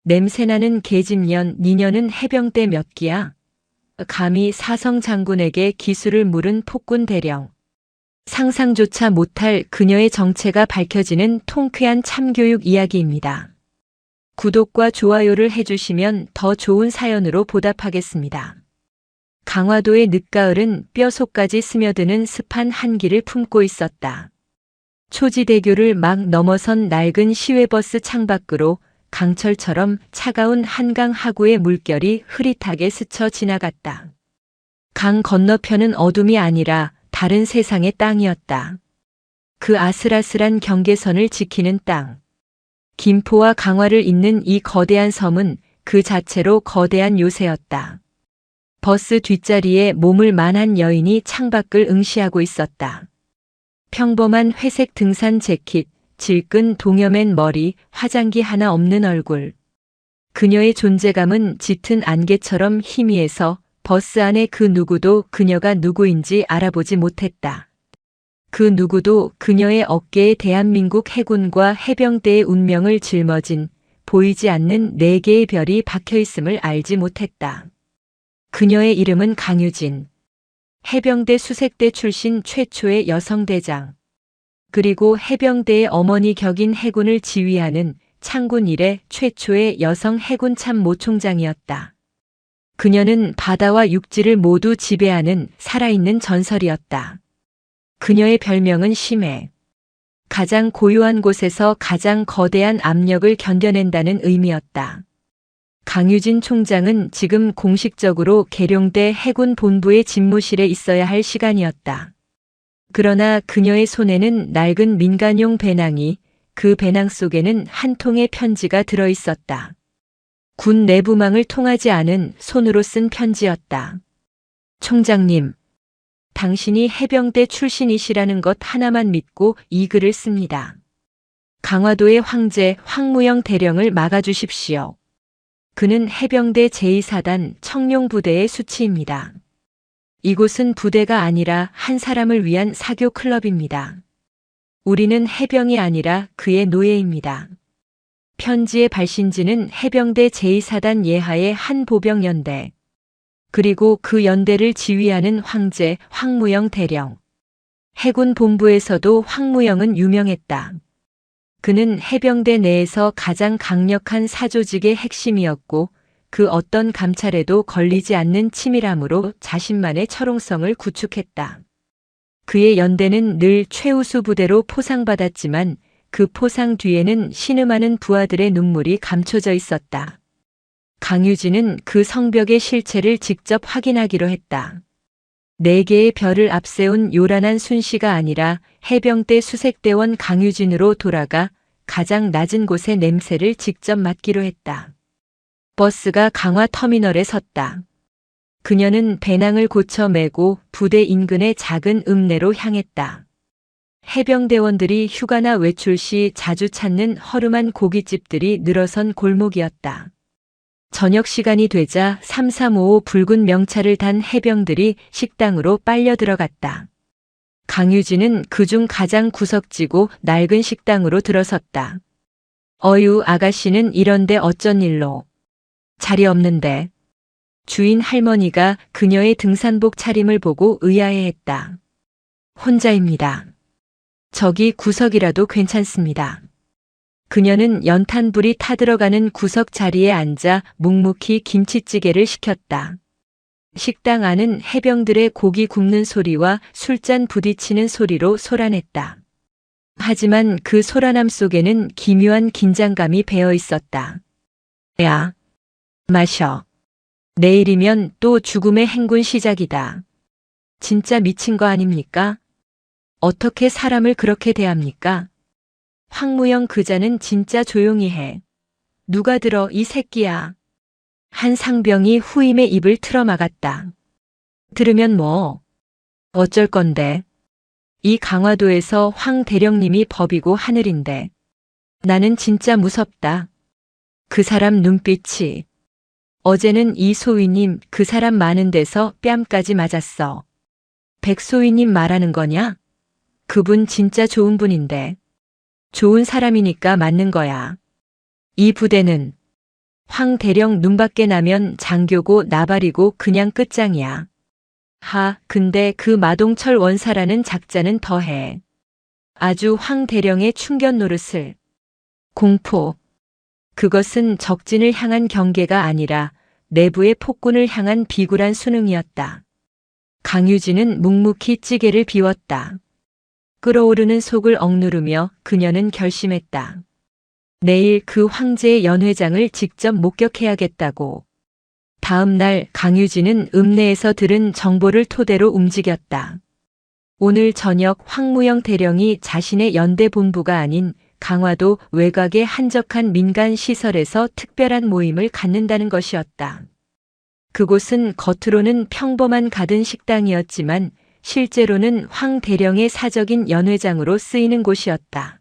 냄새나는 계집년, 니녀는 해병대 몇 기야? 감히 사성 장군에게 기술을 물은 폭군 대령. 상상조차 못할 그녀의 정체가 밝혀지는 통쾌한 참교육 이야기입니다. 구독과 좋아요를 해주시면 더 좋은 사연으로 보답하겠습니다. 강화도의 늦가을은 뼛속까지 스며드는 습한 한기를 품고 있었다. 초지대교를 막 넘어선 낡은 시외버스 창밖으로 강철처럼 차가운 한강 하구의 물결이 흐릿하게 스쳐 지나갔다. 강 건너편은 어둠이 아니라 다른 세상의 땅이었다. 그 아슬아슬한 경계선을 지키는 땅. 김포와 강화를 잇는 이 거대한 섬은 그 자체로 거대한 요새였다. 버스 뒷자리에 몸을 만한 여인이 창밖을 응시하고 있었다. 평범한 회색 등산 재킷, 질끈 동여맨 머리, 화장기 하나 없는 얼굴. 그녀의 존재감은 짙은 안개처럼 희미해서 버스 안의 그 누구도 그녀가 누구인지 알아보지 못했다. 그 누구도 그녀의 어깨에 대한민국 해군과 해병대의 운명을 짊어진 보이지 않는 4개의 별이 박혀 있음을 알지 못했다. 그녀의 이름은 강유진. 해병대 수색대 출신 최초의 여성대장. 그리고 해병대의 어머니 격인 해군을 지휘하는 창군 이래 최초의 여성 해군 참모총장이었다. 그녀는 바다와 육지를 모두 지배하는 살아있는 전설이었다. 그녀의 별명은 심해. 가장 고요한 곳에서 가장 거대한 압력을 견뎌낸다는 의미였다. 강유진 총장은 지금 공식적으로 계룡대 해군 본부의 집무실에 있어야 할 시간이었다. 그러나 그녀의 손에는 낡은 민간용 배낭이, 그 배낭 속에는 한 통의 편지가 들어 있었다. 군 내부망을 통하지 않은 손으로 쓴 편지였다. 총장님, 당신이 해병대 출신이시라는 것 하나만 믿고 이 글을 씁니다. 강화도의 황제 황무영 대령을 막아주십시오. 그는 해병대 제2사단 청룡부대의 수치입니다. 이곳은 부대가 아니라 한 사람을 위한 사교 클럽입니다. 우리는 해병이 아니라 그의 노예입니다. 편지의 발신지는 해병대 제2사단 예하의 한 보병연대. 그리고 그 연대를 지휘하는 황제 황무영 대령. 해군 본부에서도 황무영은 유명했다. 그는 해병대 내에서 가장 강력한 사조직의 핵심이었고 그 어떤 감찰에도 걸리지 않는 치밀함으로 자신만의 철옹성을 구축했다. 그의 연대는 늘 최우수 부대로 포상받았지만 그 포상 뒤에는 신음하는 부하들의 눈물이 감춰져 있었다. 강유진은 그 성벽의 실체를 직접 확인하기로 했다. 4개의 별을 앞세운 요란한 순씨가 아니라 해병대 수색대원 강유진으로 돌아가 가장 낮은 곳의 냄새를 직접 맡기로 했다. 버스가 강화 터미널에 섰다. 그녀는 배낭을 고쳐 메고 부대 인근의 작은 읍내로 향했다. 해병대원들이 휴가나 외출 시 자주 찾는 허름한 고깃집들이 늘어선 골목이었다. 저녁 시간이 되자 3355 붉은 명차를 단 해병들이 식당으로 빨려 들어갔다. 강유진은 그중 가장 구석지고 낡은 식당으로 들어섰다. 어유 아가씨는 이런데 어쩐 일로? 자리 없는데. 주인 할머니가 그녀의 등산복 차림을 보고 의아해했다. 혼자입니다. 저기 구석이라도 괜찮습니다. 그녀는 연탄불이 타들어가는 구석 자리에 앉아 묵묵히 김치찌개를 시켰다. 식당 안은 해병들의 고기 굽는 소리와 술잔 부딪히는 소리로 소란했다. 하지만 그 소란함 속에는 기묘한 긴장감이 배어 있었다. 야, 마셔. 내일이면 또 죽음의 행군 시작이다. 진짜 미친 거 아닙니까? 어떻게 사람을 그렇게 대합니까? 황무영 그자는 진짜 조용히 해. 누가 들어 이 새끼야. 한 상병이 후임의 입을 틀어막았다. 들으면 뭐? 어쩔 건데. 이 강화도에서 황 대령님이 법이고 하늘인데. 나는 진짜 무섭다. 그 사람 눈빛이. 어제는 이 소위님 그 사람 많은 데서 뺨까지 맞았어. 백소위님 말하는 거냐? 그분 진짜 좋은 분인데. 좋은 사람이니까 맞는 거야. 이 부대는 황 대령 눈밖에 나면 장교고 나발이고 그냥 끝장이야. 근데 그 마동철 원사라는 작자는 더해. 아주 황 대령의 충견 노릇을. 공포. 그것은 적진을 향한 경계가 아니라 내부의 폭군을 향한 비굴한 수능이었다. 강유진은 묵묵히 찌개를 비웠다. 끓어오르는 속을 억누르며 그녀는 결심했다. 내일 그 황제의 연회장을 직접 목격해야겠다고. 다음 날 강유진은 읍내에서 들은 정보를 토대로 움직였다. 오늘 저녁 황무영 대령이 자신의 연대 본부가 아닌 강화도 외곽의 한적한 민간 시설에서 특별한 모임을 갖는다는 것이었다. 그곳은 겉으로는 평범한 가든 식당이었지만 실제로는 황 대령의 사적인 연회장으로 쓰이는 곳이었다.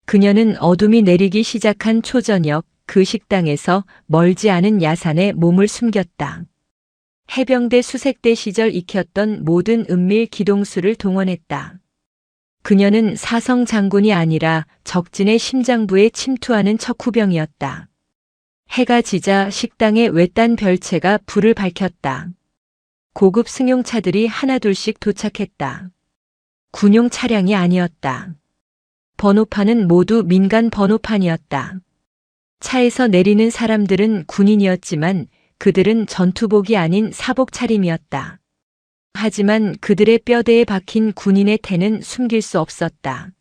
그녀는 어둠이 내리기 시작한 초저녁 그 식당에서 멀지 않은 야산에 몸을 숨겼다. 해병대 수색대 시절 익혔던 모든 은밀 기동수를 동원했다. 그녀는 사성 장군이 아니라 적진의 심장부에 침투하는 척후병이었다. 해가 지자 식당의 외딴 별채가 불을 밝혔다. 고급 승용차들이 하나둘씩 도착했다. 군용 차량이 아니었다. 번호판은 모두 민간 번호판이었다. 차에서 내리는 사람들은 군인이었지만 그들은 전투복이 아닌 사복 차림이었다. 하지만 그들의 뼈대에 박힌 군인의 태는 숨길 수 없었다.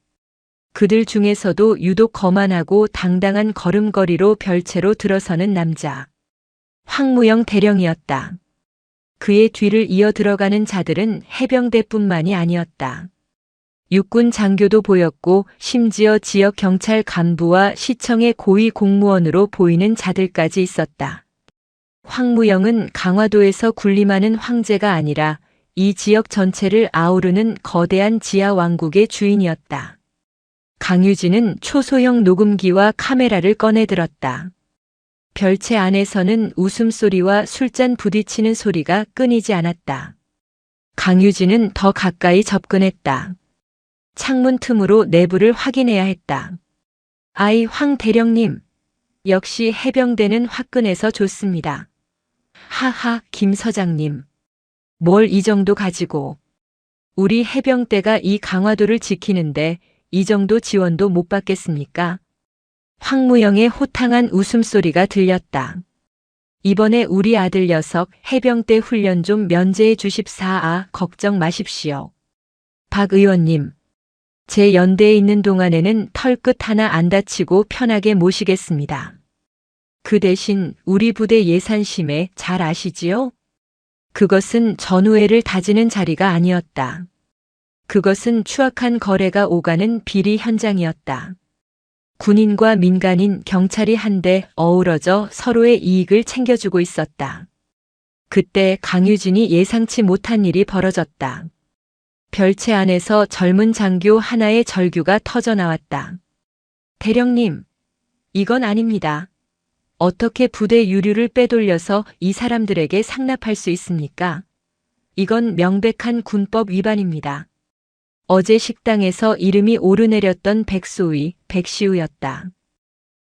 그들 중에서도 유독 거만하고 당당한 걸음걸이로 별채로 들어서는 남자. 황무영 대령이었다. 그의 뒤를 이어 들어가는 자들은 해병대뿐만이 아니었다. 육군 장교도 보였고 심지어 지역 경찰 간부와 시청의 고위 공무원으로 보이는 자들까지 있었다. 황무영은 강화도에서 군림하는 황제가 아니라 이 지역 전체를 아우르는 거대한 지하 왕국의 주인이었다. 강유진은 초소형 녹음기와 카메라를 꺼내들었다. 별채 안에서는 웃음소리와 술잔 부딪히는 소리가 끊이지 않았다. 강유진은 더 가까이 접근했다. 창문 틈으로 내부를 확인해야 했다. 황 대령님. 역시 해병대는 화끈해서 좋습니다. 김 서장님. 뭘 이 정도 가지고. 우리 해병대가 이 강화도를 지키는데 이 정도 지원도 못 받겠습니까? 황무영의 호탕한 웃음소리가 들렸다. 이번에 우리 아들 녀석 해병대 훈련 좀 면제해 주십사. 걱정 마십시오. 박 의원님. 제 연대에 있는 동안에는 털끝 하나 안 다치고 편하게 모시겠습니다. 그 대신 우리 부대 예산심에 잘 아시지요? 그것은 전우회를 다지는 자리가 아니었다. 그것은 추악한 거래가 오가는 비리 현장이었다. 군인과 민간인, 경찰이 한데 어우러져 서로의 이익을 챙겨주고 있었다. 그때 강유진이 예상치 못한 일이 벌어졌다. 별채 안에서 젊은 장교 하나의 절규가 터져 나왔다. 대령님, 이건 아닙니다. 어떻게 부대 유류를 빼돌려서 이 사람들에게 상납할 수 있습니까? 이건 명백한 군법 위반입니다. 어제 식당에서 이름이 오르내렸던 백소위, 백시우였다.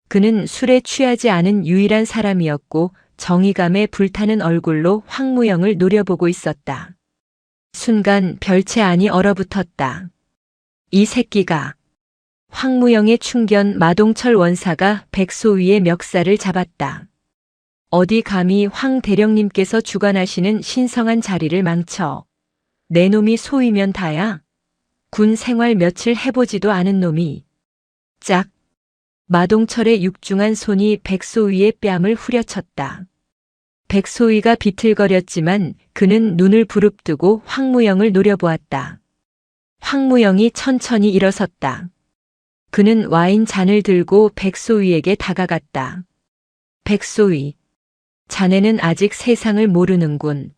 그는 술에 취하지 않은 유일한 사람이었고 정의감에 불타는 얼굴로 황무영을 노려보고 있었다. 순간 별채 안이 얼어붙었다. 이 새끼가. 황무영의 충견 마동철 원사가 백소위의 멱살을 잡았다. 어디 감히 황 대령님께서 주관하시는 신성한 자리를 망쳐. 내 놈이 소위면 다야. 군 생활 며칠 해보지도 않은 놈이. 짝. 마동철의 육중한 손이 백소위의 뺨을 후려쳤다. 백소위가 비틀거렸지만 그는 눈을 부릅뜨고 황무영을 노려보았다. 황무영이 천천히 일어섰다. 그는 와인 잔을 들고 백소위에게 다가갔다. 백소위. 자네는 아직 세상을 모르는군.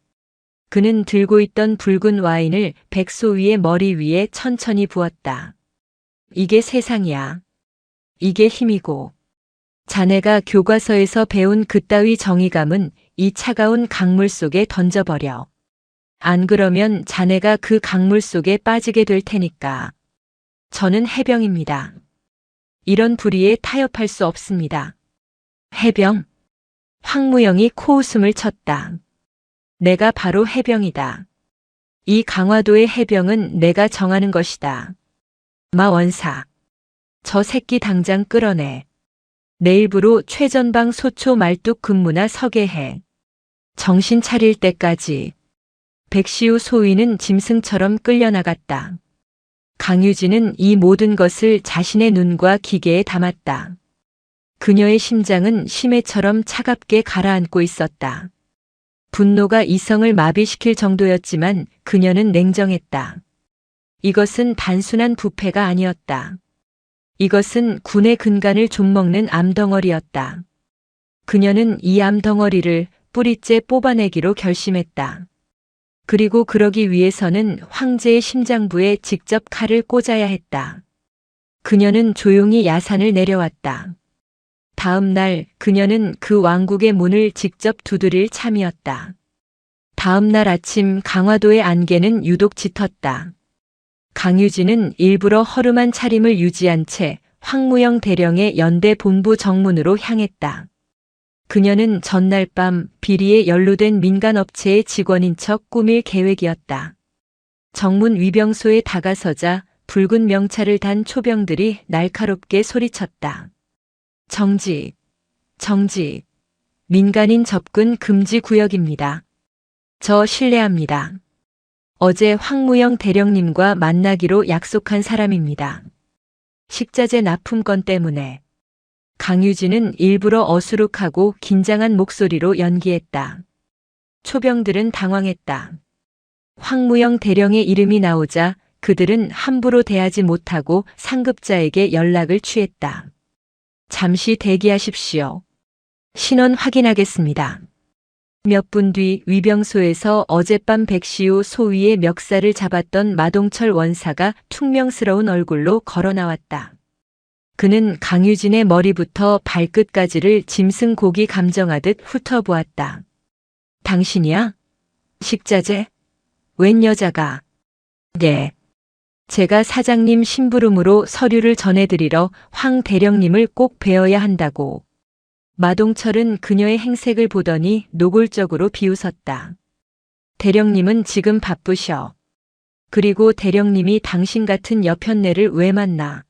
그는 들고 있던 붉은 와인을 백소위의 머리 위에 천천히 부었다. 이게 세상이야. 이게 힘이고. 자네가 교과서에서 배운 그따위 정의감은 이 차가운 강물 속에 던져버려. 안 그러면 자네가 그 강물 속에 빠지게 될 테니까. 저는 해병입니다. 이런 불의에 타협할 수 없습니다. 해병? 황무영이 코웃음을 쳤다. 내가 바로 해병이다. 이 강화도의 해병은 내가 정하는 것이다. 마 원사. 저 새끼 당장 끌어내. 내일부로 최전방 소초 말뚝 근무나 서게 해. 정신 차릴 때까지. 백시우 소위는 짐승처럼 끌려나갔다. 강유진은 이 모든 것을 자신의 눈과 기계에 담았다. 그녀의 심장은 심해처럼 차갑게 가라앉고 있었다. 분노가 이성을 마비시킬 정도였지만 그녀는 냉정했다. 이것은 단순한 부패가 아니었다. 이것은 군의 근간을 좀먹는 암덩어리였다. 그녀는 이 암덩어리를 뿌리째 뽑아내기로 결심했다. 그리고 그러기 위해서는 황제의 심장부에 직접 칼을 꽂아야 했다. 그녀는 조용히 야산을 내려왔다. 다음 날 그녀는 그 왕국의 문을 직접 두드릴 참이었다. 다음 날 아침 강화도의 안개는 유독 짙었다. 강유진은 일부러 허름한 차림을 유지한 채 황무영 대령의 연대 본부 정문으로 향했다. 그녀는 전날 밤 비리에 연루된 민간업체의 직원인 척 꾸밀 계획이었다. 정문 위병소에 다가서자 붉은 명찰을 단 초병들이 날카롭게 소리쳤다. 정지, 정지. 민간인 접근 금지 구역입니다. 저 실례합니다. 어제 황무영 대령님과 만나기로 약속한 사람입니다. 식자재 납품건 때문에. 강유진은 일부러 어수룩하고 긴장한 목소리로 연기했다. 초병들은 당황했다. 황무영 대령의 이름이 나오자 그들은 함부로 대하지 못하고 상급자에게 연락을 취했다. 잠시 대기하십시오. 신원 확인하겠습니다. 몇 분 뒤 위병소에서 어젯밤 백시우 소위의 멱살을 잡았던 마동철 원사가 퉁명스러운 얼굴로 걸어 나왔다. 그는 강유진의 머리부터 발끝까지를 짐승 고기 감정하듯 훑어보았다. 당신이야? 식자재? 웬 여자가? 네. 제가 사장님 심부름으로 서류를 전해드리러 황 대령님을 꼭 뵈어야 한다고. 마동철은 그녀의 행색을 보더니 노골적으로 비웃었다. 대령님은 지금 바쁘셔. 그리고 대령님이 당신 같은 여편네를 왜 만나?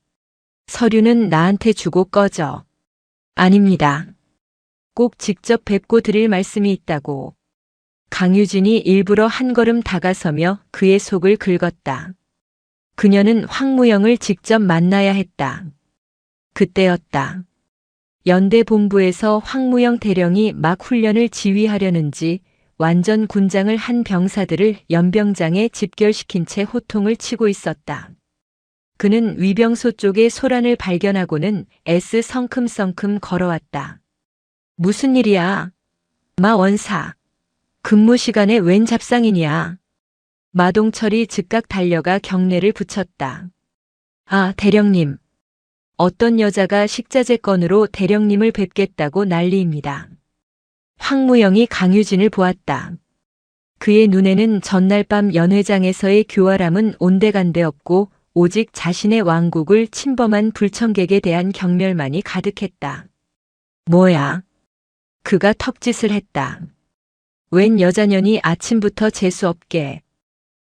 서류는 나한테 주고 꺼져. 아닙니다. 꼭 직접 뵙고 드릴 말씀이 있다고. 강유진이 일부러 한 걸음 다가서며 그의 속을 긁었다. 그녀는 황무영을 직접 만나야 했다. 그때였다. 연대 본부에서 황무영 대령이 막 훈련을 지휘하려는지 완전 군장을 한 병사들을 연병장에 집결시킨 채 호통을 치고 있었다. 그는 위병소 쪽에 소란을 발견하고는 애쓰 성큼성큼 걸어왔다. 무슨 일이야? 마 원사. 근무 시간에 웬 잡상인이야? 마동철이 즉각 달려가 경례를 붙였다. 아, 대령님. 어떤 여자가 식자재 건으로 대령님을 뵙겠다고 난리입니다. 황무영이 강유진을 보았다. 그의 눈에는 전날 밤 연회장에서의 교활함은 온데간데 없고 오직 자신의 왕국을 침범한 불청객에 대한 경멸만이 가득했다. 뭐야? 그가 턱짓을 했다. 웬 여자년이 아침부터 재수없게.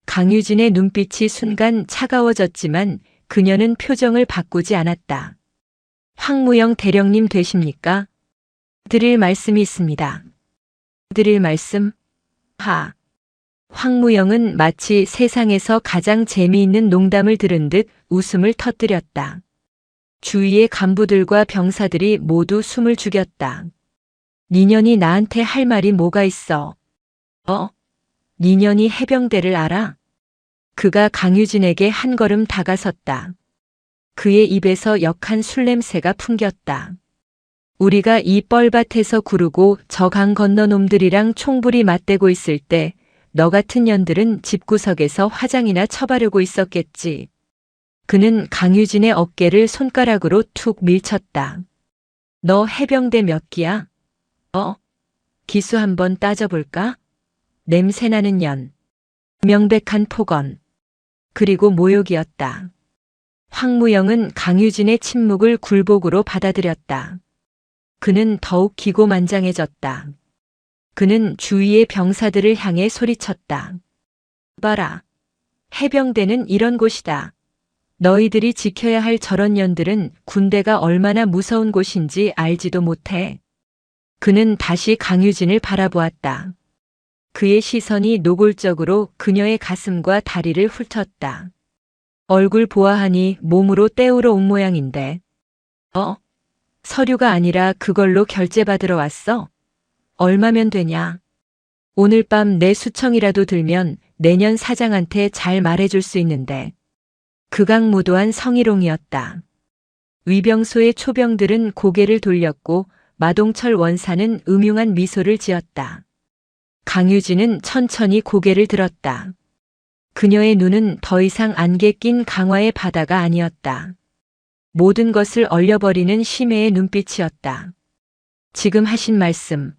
강유진의 눈빛이 순간 차가워졌지만 그녀는 표정을 바꾸지 않았다. 황무영 대령님 되십니까? 드릴 말씀이 있습니다. 드릴 말씀? 하. 황무영은 마치 세상에서 가장 재미있는 농담을 들은 듯 웃음을 터뜨렸다. 주위의 간부들과 병사들이 모두 숨을 죽였다. 니년이 나한테 할 말이 뭐가 있어? 니년이 해병대를 알아? 그가 강유진에게 한 걸음 다가섰다. 그의 입에서 역한 술 냄새가 풍겼다. 우리가 이 뻘밭에서 구르고 저 강 건너 놈들이랑 총불이 맞대고 있을 때 너 같은 년들은 집구석에서 화장이나 쳐바르고 있었겠지. 그는 강유진의 어깨를 손가락으로 툭 밀쳤다. 너 해병대 몇 기야? 기수 한번 따져볼까? 냄새나는 년. 명백한 폭언. 그리고 모욕이었다. 황무영은 강유진의 침묵을 굴복으로 받아들였다. 그는 더욱 기고만장해졌다. 그는 주위의 병사들을 향해 소리쳤다. 봐라. 해병대는 이런 곳이다. 너희들이 지켜야 할 저런 년들은 군대가 얼마나 무서운 곳인지 알지도 못해. 그는 다시 강유진을 바라보았다. 그의 시선이 노골적으로 그녀의 가슴과 다리를 훑었다. 얼굴 보아하니 몸으로 때우러 온 모양인데. 서류가 아니라 그걸로 결제받으러 왔어? 얼마면 되냐? 오늘 밤 내 수청이라도 들면 내년 사장한테 잘 말해줄 수 있는데. 극악무도한 성희롱이었다. 위병소의 초병들은 고개를 돌렸고 마동철 원사는 음흉한 미소를 지었다. 강유진은 천천히 고개를 들었다. 그녀의 눈은 더 이상 안개 낀 강화의 바다가 아니었다. 모든 것을 얼려버리는 심해의 눈빛이었다. 지금 하신 말씀.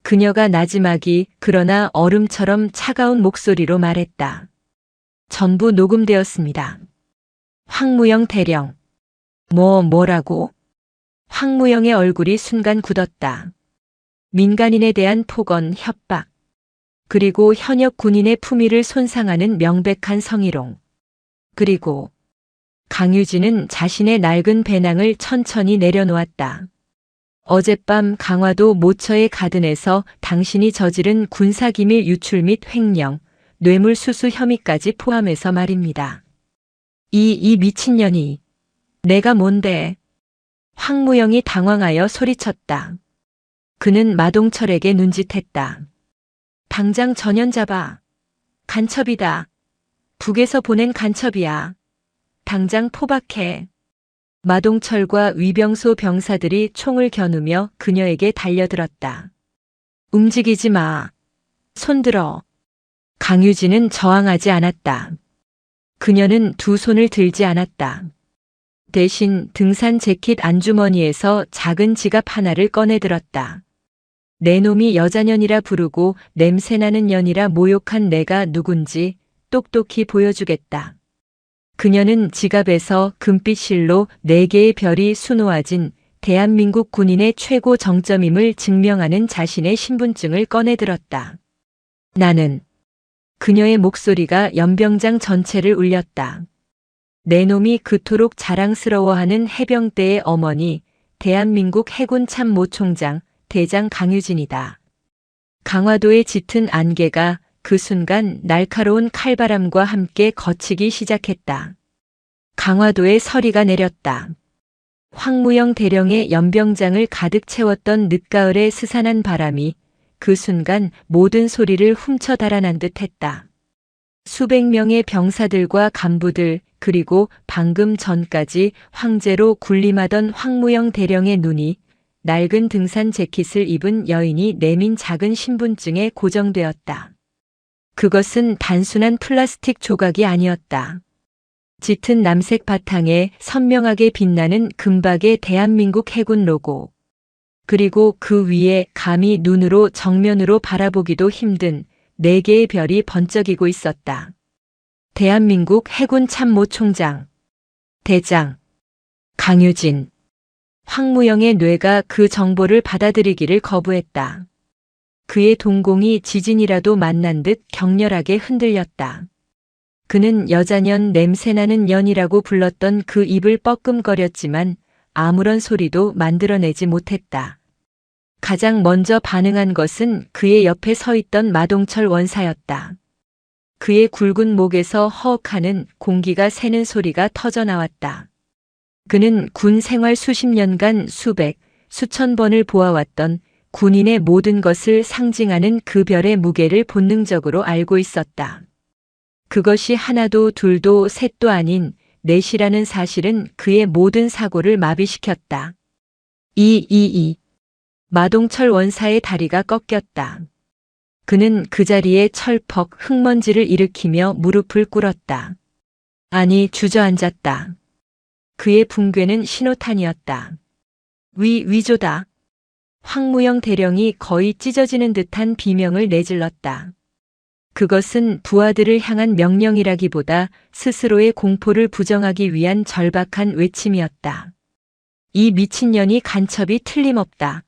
그녀가 나지막이 그러나 얼음처럼 차가운 목소리로 말했다. 전부 녹음되었습니다. 황무영 대령. 뭐라고? 황무영의 얼굴이 순간 굳었다. 민간인에 대한 폭언, 협박. 그리고 현역 군인의 품위를 손상하는 명백한 성희롱. 그리고 강유진은 자신의 낡은 배낭을 천천히 내려놓았다. 어젯밤 강화도 모처의 가든에서 당신이 저지른 군사기밀 유출 및 횡령, 뇌물수수 혐의까지 포함해서 말입니다. 이 미친년이. 내가 뭔데? 황무영이 당황하여 소리쳤다. 그는 마동철에게 눈짓했다. 당장 전현 잡아. 간첩이다. 북에서 보낸 간첩이야. 당장 포박해. 마동철과 위병소 병사들이 총을 겨누며 그녀에게 달려들었다. 움직이지 마. 손들어. 강유진은 저항하지 않았다. 그녀는 두 손을 들지 않았다. 대신 등산 재킷 안주머니에서 작은 지갑 하나를 꺼내들었다. 내 놈이 여자년이라 부르고 냄새나는 년이라 모욕한 내가 누군지 똑똑히 보여주겠다. 그녀는 지갑에서 금빛 실로 4개의 별이 수놓아진 대한민국 군인의 최고 정점임을 증명하는 자신의 신분증을 꺼내들었다. 나는. 그녀의 목소리가 연병장 전체를 울렸다. 내 놈이 그토록 자랑스러워하는 해병대의 어머니, 대한민국 해군 참모총장, 대장 강유진이다. 강화도의 짙은 안개가 그 순간 날카로운 칼바람과 함께 걷히기 시작했다. 강화도에 서리가 내렸다. 황무영 대령의 연병장을 가득 채웠던 늦가을의 스산한 바람이 그 순간 모든 소리를 훔쳐 달아난 듯 했다. 수백 명의 병사들과 간부들 그리고 방금 전까지 황제로 군림하던 황무영 대령의 눈이 낡은 등산 재킷을 입은 여인이 내민 작은 신분증에 고정되었다. 그것은 단순한 플라스틱 조각이 아니었다. 짙은 남색 바탕에 선명하게 빛나는 금박의 대한민국 해군 로고. 그리고 그 위에 감히 눈으로 정면으로 바라보기도 힘든 4개의 별이 번쩍이고 있었다. 대한민국 해군 참모총장. 대장. 강유진. 황무영의 뇌가 그 정보를 받아들이기를 거부했다. 그의 동공이 지진이라도 만난 듯 격렬하게 흔들렸다. 그는 여자년 냄새나는 년이라고 불렀던 그 입을 뻐끔거렸지만 아무런 소리도 만들어내지 못했다. 가장 먼저 반응한 것은 그의 옆에 서 있던 마동철 원사였다. 그의 굵은 목에서 허욱하는 공기가 새는 소리가 터져나왔다. 그는 군 생활 수십 년간 수백, 수천 번을 보아왔던 군인의 모든 것을 상징하는 그 별의 무게를 본능적으로 알고 있었다. 그것이 하나도 둘도 셋도 아닌 넷이라는 사실은 그의 모든 사고를 마비시켰다. 마동철 원사의 다리가 꺾였다. 그는 그 자리에 철퍽 흙먼지를 일으키며 무릎을 꿇었다. 아니 주저앉았다. 그의 붕괴는 신호탄이었다. 위조다. 황무영 대령이 거의 찢어지는 듯한 비명을 내질렀다. 그것은 부하들을 향한 명령이라기보다 스스로의 공포를 부정하기 위한 절박한 외침이었다. 이 미친년이 간첩이 틀림없다.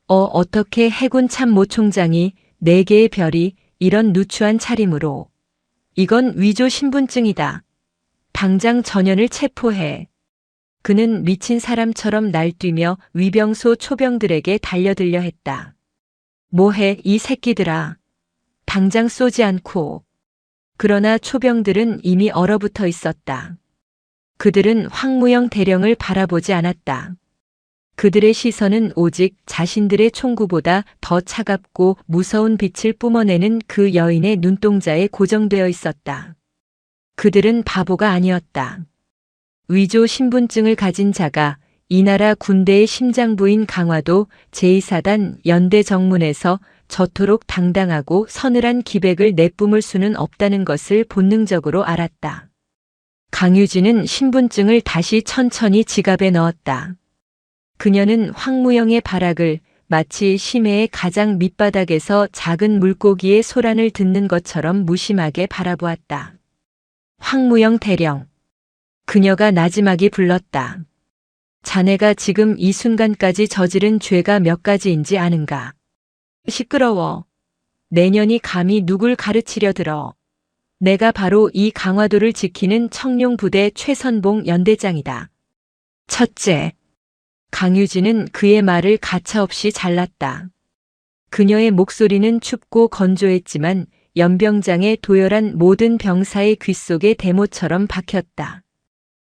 어떻게 해군 참모 총장이 4개의 별이 이런 누추한 차림으로. 이건 위조 신분증이다. 당장 전현을 체포해. 그는 미친 사람처럼 날뛰며 위병소 초병들에게 달려들려 했다. 뭐해 이 새끼들아. 당장 쏘지 않고. 그러나 초병들은 이미 얼어붙어 있었다. 그들은 황무영 대령을 바라보지 않았다. 그들의 시선은 오직 자신들의 총구보다 더 차갑고 무서운 빛을 뿜어내는 그 여인의 눈동자에 고정되어 있었다. 그들은 바보가 아니었다. 위조 신분증을 가진 자가 이 나라 군대의 심장부인 강화도 제2사단 연대 정문에서 저토록 당당하고 서늘한 기백을 내뿜을 수는 없다는 것을 본능적으로 알았다. 강유진은 신분증을 다시 천천히 지갑에 넣었다. 그녀는 황무영의 발악을 마치 심해의 가장 밑바닥에서 작은 물고기의 소란을 듣는 것처럼 무심하게 바라보았다. 황무영 대령. 그녀가 나지막이 불렀다. 자네가 지금 이 순간까지 저지른 죄가 몇 가지인지 아는가? 시끄러워. 내년이 감히 누굴 가르치려 들어. 내가 바로 이 강화도를 지키는 청룡부대 최선봉 연대장이다. 첫째. 강유진은 그의 말을 가차없이 잘랐다. 그녀의 목소리는 춥고 건조했지만 연병장의 도열한 모든 병사의 귓속에 대모처럼 박혔다.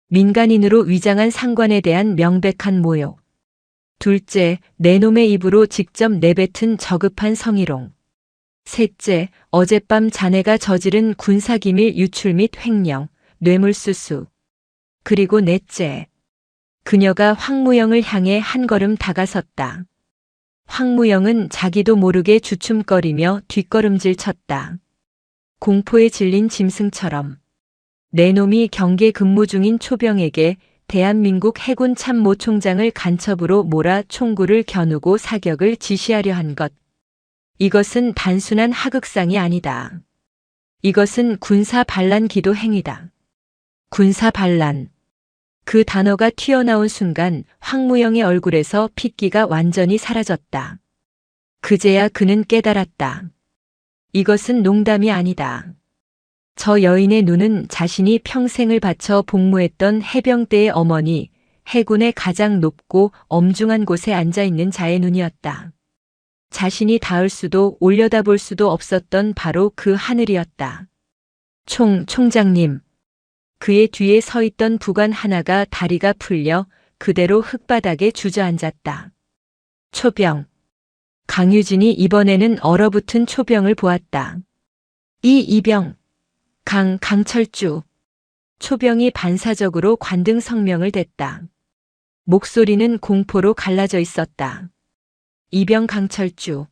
민간인으로 위장한 상관에 대한 명백한 모욕. 둘째, 내 놈의 입으로 직접 내뱉은 저급한 성희롱. 셋째, 어젯밤 자네가 저지른 군사기밀 유출 및 횡령, 뇌물수수. 그리고 넷째, 그녀가 황무영을 향해 한 걸음 다가섰다. 황무영은 자기도 모르게 주춤거리며 뒷걸음질 쳤다. 공포에 질린 짐승처럼. 내 놈이 경계 근무 중인 초병에게 대한민국 해군 참모총장을 간첩으로 몰아 총구를 겨누고 사격을 지시하려 한 것. 이것은 단순한 하극상이 아니다. 이것은 군사 반란 기도 행위다. 군사 반란. 그 단어가 튀어나온 순간 황무영의 얼굴에서 핏기가 완전히 사라졌다. 그제야 그는 깨달았다. 이것은 농담이 아니다. 저 여인의 눈은 자신이 평생을 바쳐 복무했던 해병대의 어머니, 해군의 가장 높고 엄중한 곳에 앉아있는 자의 눈이었다. 자신이 닿을 수도 올려다볼 수도 없었던 바로 그 하늘이었다. 총장님. 그의 뒤에 서 있던 부관 하나가 다리가 풀려 그대로 흙바닥에 주저앉았다. 초병. 강유진이 이번에는 얼어붙은 초병을 보았다. 이병. 강철주. 초병이 반사적으로 관등 성명을 댔다. 목소리는 공포로 갈라져 있었다. 이병 강철주.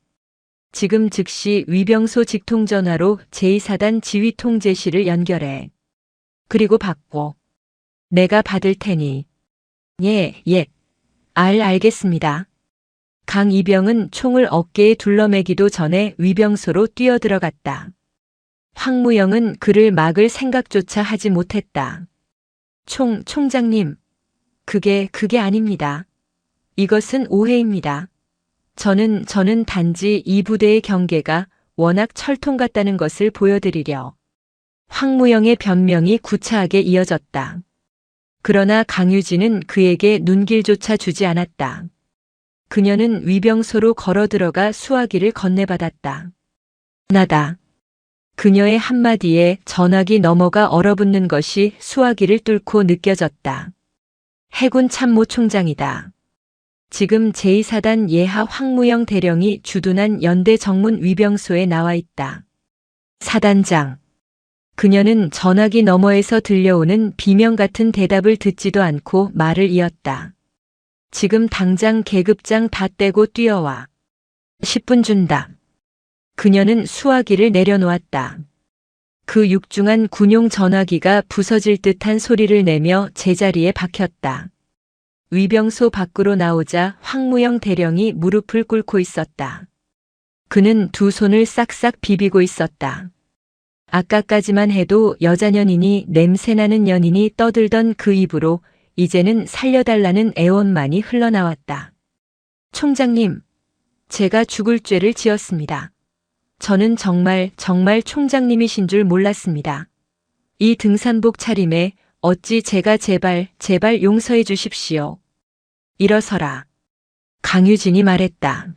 지금 즉시 위병소 직통전화로 제2사단 지휘통제실을 연결해. 그리고 받고. 내가 받을 테니. 예. 알겠습니다. 강 이병은 총을 어깨에 둘러매기도 전에 위병소로 뛰어들어갔다. 황무영은 그를 막을 생각조차 하지 못했다. 총장님. 그게 아닙니다. 이것은 오해입니다. 저는 단지 이 부대의 경계가 워낙 철통 같다는 것을 보여드리려. 황무영의 변명이 구차하게 이어졌다. 그러나 강유진은 그에게 눈길조차 주지 않았다. 그녀는 위병소로 걸어 들어가 수화기를 건네받았다. 나다. 그녀의 한마디에 전화기 너머가 얼어붙는 것이 수화기를 뚫고 느껴졌다. 해군 참모총장이다. 지금 제2사단 예하 황무영 대령이 주둔한 연대 정문 위병소에 나와 있다. 사단장. 그녀는 전화기 너머에서 들려오는 비명 같은 대답을 듣지도 않고 말을 이었다. 지금 당장 계급장 다 떼고 뛰어와. 10분 준다. 그녀는 수화기를 내려놓았다. 그 육중한 군용 전화기가 부서질 듯한 소리를 내며 제자리에 박혔다. 위병소 밖으로 나오자 황무영 대령이 무릎을 꿇고 있었다. 그는 두 손을 싹싹 비비고 있었다. 아까까지만 해도 여자년이니 냄새나는 연인이 떠들던 그 입으로 이제는 살려달라는 애원만이 흘러나왔다. 총장님, 제가 죽을 죄를 지었습니다. 저는 정말 총장님이신 줄 몰랐습니다. 이 등산복 차림에 어찌 제가 제발 용서해 주십시오. 일어서라. 강유진이 말했다.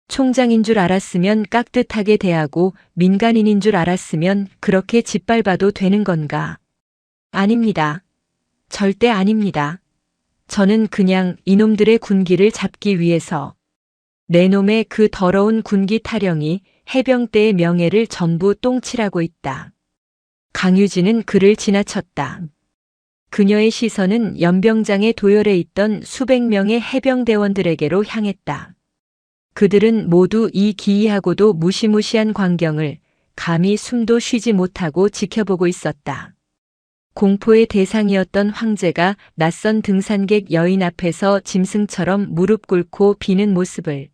총장인 줄 알았으면 깍듯하게 대하고 민간인인 줄 알았으면 그렇게 짓밟아도 되는 건가? 아닙니다. 절대 아닙니다. 저는 그냥 이놈들의 군기를 잡기 위해서 내 놈의 그 더러운 군기 타령이 해병대의 명예를 전부 똥칠하고 있다. 강유진은 그를 지나쳤다. 그녀의 시선은 연병장에 도열해 있던 수백 명의 해병대원들에게로 향했다. 그들은 모두 이 기이하고도 무시무시한 광경을 감히 숨도 쉬지 못하고 지켜보고 있었다. 공포의 대상이었던 황제가 낯선 등산객 여인 앞에서 짐승처럼 무릎 꿇고 비는 모습을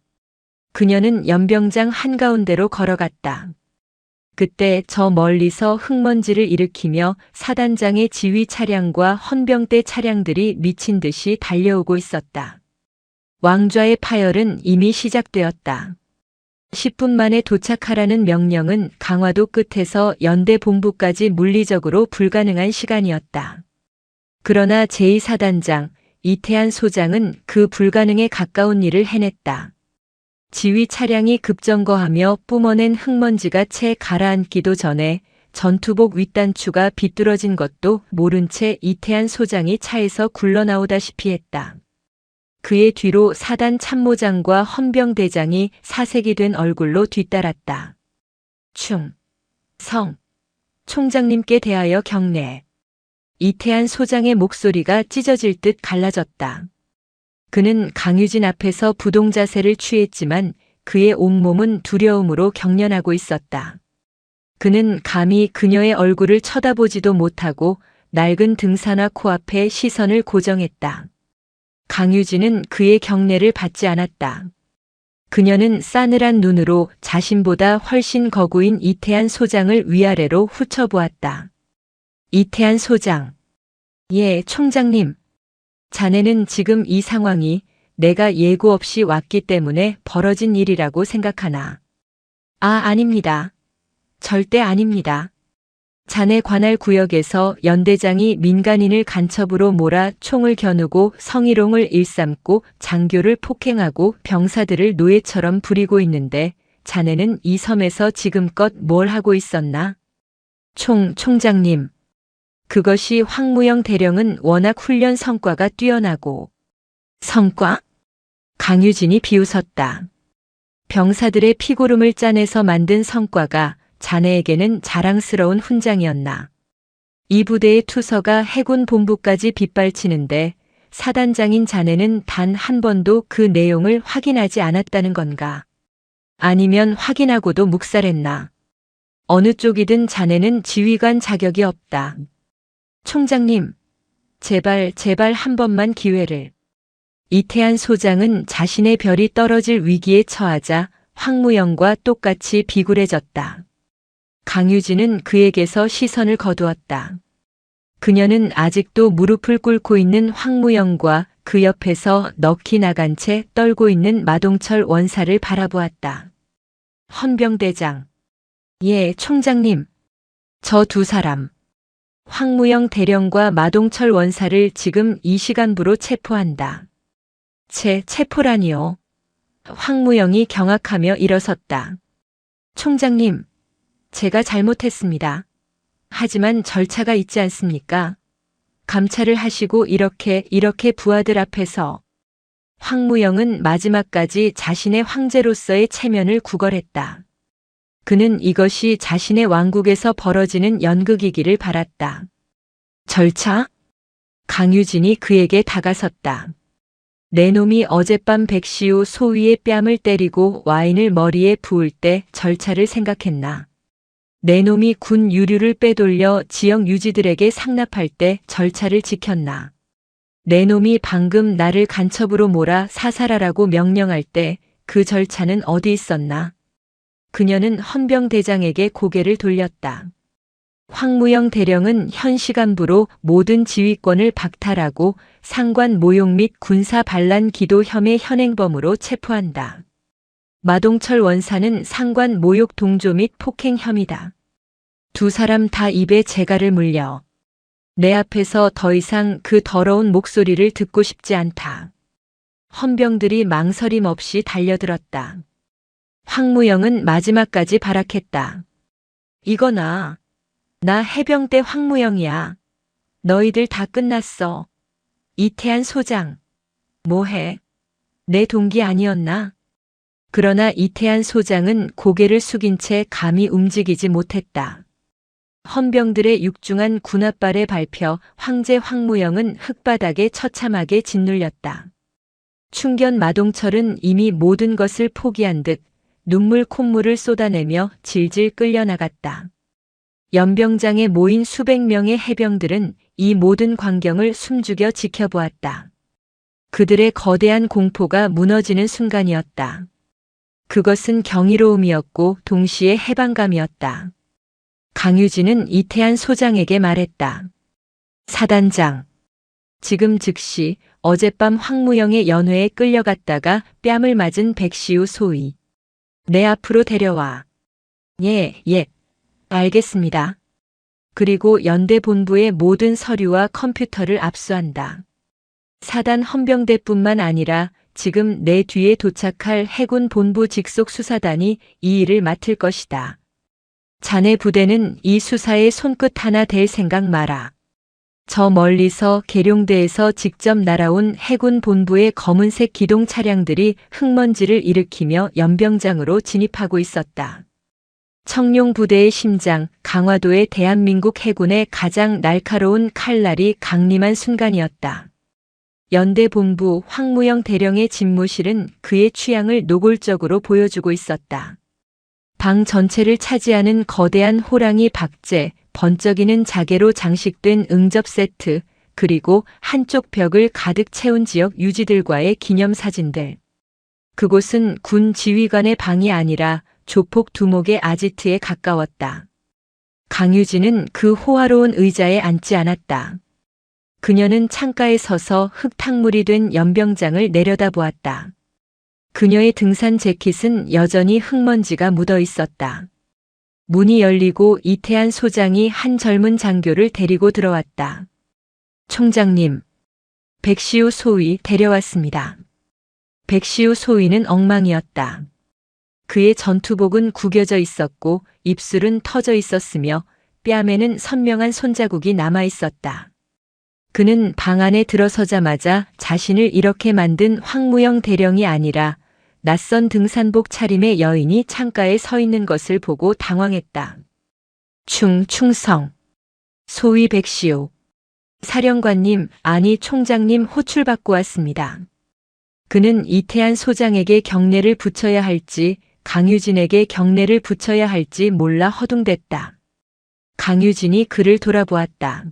그녀는 연병장 한가운데로 걸어갔다. 그때 저 멀리서 흙먼지를 일으키며 사단장의 지휘 차량과 헌병대 차량들이 미친 듯이 달려오고 있었다. 왕좌의 파열은 이미 시작되었다. 10분 만에 도착하라는 명령은 강화도 끝에서 연대 본부까지 물리적으로 불가능한 시간이었다. 그러나 제2사단장 이태한 소장은 그 불가능에 가까운 일을 해냈다. 지휘 차량이 급정거하며 뿜어낸 흙먼지가 채 가라앉기도 전에 전투복 윗단추가 비뚤어진 것도 모른 채 이태한 소장이 차에서 굴러나오다시피 했다. 그의 뒤로 사단 참모장과 헌병대장이 사색이 된 얼굴로 뒤따랐다. 충성 총장님께 대하여 경례. 이태한 소장의 목소리가 찢어질 듯 갈라졌다. 그는 강유진 앞에서 부동 자세를 취했지만 그의 온몸은 두려움으로 경련하고 있었다. 그는 감히 그녀의 얼굴을 쳐다보지도 못하고 낡은 등산화 코앞에 시선을 고정했다. 강유진은 그의 경례를 받지 않았다. 그녀는 싸늘한 눈으로 자신보다 훨씬 거구인 이태한 소장을 위아래로 훑어보았다. 이태한 소장. 예, 총장님. 자네는 지금 이 상황이 내가 예고 없이 왔기 때문에 벌어진 일이라고 생각하나? 아닙니다. 절대 아닙니다. 자네 관할 구역에서 연대장이 민간인을 간첩으로 몰아 총을 겨누고 성희롱을 일삼고 장교를 폭행하고 병사들을 노예처럼 부리고 있는데 자네는 이 섬에서 지금껏 뭘 하고 있었나? 총장님. 그것이 황무영 대령은 워낙 훈련 성과가 뛰어나고. 성과? 강유진이 비웃었다. 병사들의 피고름을 짜내서 만든 성과가 자네에게는 자랑스러운 훈장이었나. 이 부대의 투서가 해군 본부까지 빗발치는데 사단장인 자네는 단 한 번도 그 내용을 확인하지 않았다는 건가? 아니면 확인하고도 묵살했나? 어느 쪽이든 자네는 지휘관 자격이 없다. 총장님, 제발 한 번만 기회를. 이태한 소장은 자신의 별이 떨어질 위기에 처하자 황무영과 똑같이 비굴해졌다. 강유진은 그에게서 시선을 거두었다. 그녀는 아직도 무릎을 꿇고 있는 황무영과 그 옆에서 넋이 나간 채 떨고 있는 마동철 원사를 바라보았다. 헌병대장. 예, 총장님. 저 두 사람. 황무영 대령과 마동철 원사를 지금 이 시간부로 체포한다. 체포라니요. 황무영이 경악하며 일어섰다. 총장님, 제가 잘못했습니다. 하지만 절차가 있지 않습니까? 감찰을 하시고 이렇게 부하들 앞에서. 황무영은 마지막까지 자신의 황제로서의 체면을 구걸했다. 그는 이것이 자신의 왕국에서 벌어지는 연극이기를 바랐다. 절차? 강유진이 그에게 다가섰다. 내 놈이 어젯밤 백시우 소위의 뺨을 때리고 와인을 머리에 부을 때 절차를 생각했나? 내 놈이 군 유류를 빼돌려 지역 유지들에게 상납할 때 절차를 지켰나? 내 놈이 방금 나를 간첩으로 몰아 사살하라고 명령할 때 그 절차는 어디 있었나? 그녀는 헌병대장에게 고개를 돌렸다. 황무영 대령은 현 시간부로 모든 지휘권을 박탈하고 상관 모욕 및 군사 반란 기도 혐의 현행범으로 체포한다. 마동철 원사는 상관 모욕 동조 및 폭행 혐의다. 두 사람 다 입에 재갈을 물려. 내 앞에서 더 이상 그 더러운 목소리를 듣고 싶지 않다. 헌병들이 망설임 없이 달려들었다. 황무영은 마지막까지 발악했다. 이거나. 나 해병대 황무영이야. 너희들 다 끝났어. 이태한 소장. 뭐해? 내 동기 아니었나? 그러나 이태한 소장은 고개를 숙인 채 감히 움직이지 못했다. 헌병들의 육중한 군홧발에 밟혀 황제 황무영은 흙바닥에 처참하게 짓눌렸다. 충견 마동철은 이미 모든 것을 포기한 듯 눈물 콧물을 쏟아내며 질질 끌려나갔다. 연병장에 모인 수백 명의 해병들은 이 모든 광경을 숨죽여 지켜보았다. 그들의 거대한 공포가 무너지는 순간이었다. 그것은 경이로움이었고 동시에 해방감이었다. 강유진은 이태한 소장에게 말했다. 사단장. 지금 즉시 어젯밤 황무영의 연회에 끌려갔다가 뺨을 맞은 백시우 소위. 내 앞으로 데려와. 예. 알겠습니다. 그리고 연대 본부의 모든 서류와 컴퓨터를 압수한다. 사단 헌병대뿐만 아니라 지금 내 뒤에 도착할 해군 본부 직속 수사단이 이 일을 맡을 것이다. 자네 부대는 이 수사에 손끝 하나 댈 생각 마라. 저 멀리서 계룡대에서 직접 날아온 해군 본부의 검은색 기동 차량들이 흙먼지를 일으키며 연병장으로 진입하고 있었다. 청룡 부대의 심장, 강화도의 대한민국 해군의 가장 날카로운 칼날이 강림한 순간이었다. 연대 본부 황무영 대령의 집무실은 그의 취향을 노골적으로 보여주고 있었다. 방 전체를 차지하는 거대한 호랑이 박제, 번쩍이는 자개로 장식된 응접 세트, 그리고 한쪽 벽을 가득 채운 지역 유지들과의 기념사진들. 그곳은 군 지휘관의 방이 아니라 조폭 두목의 아지트에 가까웠다. 강유진은 그 호화로운 의자에 앉지 않았다. 그녀는 창가에 서서 흙탕물이 된 연병장을 내려다보았다. 그녀의 등산 재킷은 여전히 흙먼지가 묻어 있었다. 문이 열리고 이태한 소장이 한 젊은 장교를 데리고 들어왔다. 총장님, 백시우 소위 데려왔습니다. 백시우 소위는 엉망이었다. 그의 전투복은 구겨져 있었고 입술은 터져 있었으며 뺨에는 선명한 손자국이 남아 있었다. 그는 방 안에 들어서자마자 자신을 이렇게 만든 황무영 대령이 아니라 낯선 등산복 차림의 여인이 창가에 서 있는 것을 보고 당황했다. 충성. 소위 백시오. 사령관님, 아니 총장님 호출받고 왔습니다. 그는 이태한 소장에게 경례를 붙여야 할지 강유진에게 경례를 붙여야 할지 몰라 허둥댔다. 강유진이 그를 돌아보았다.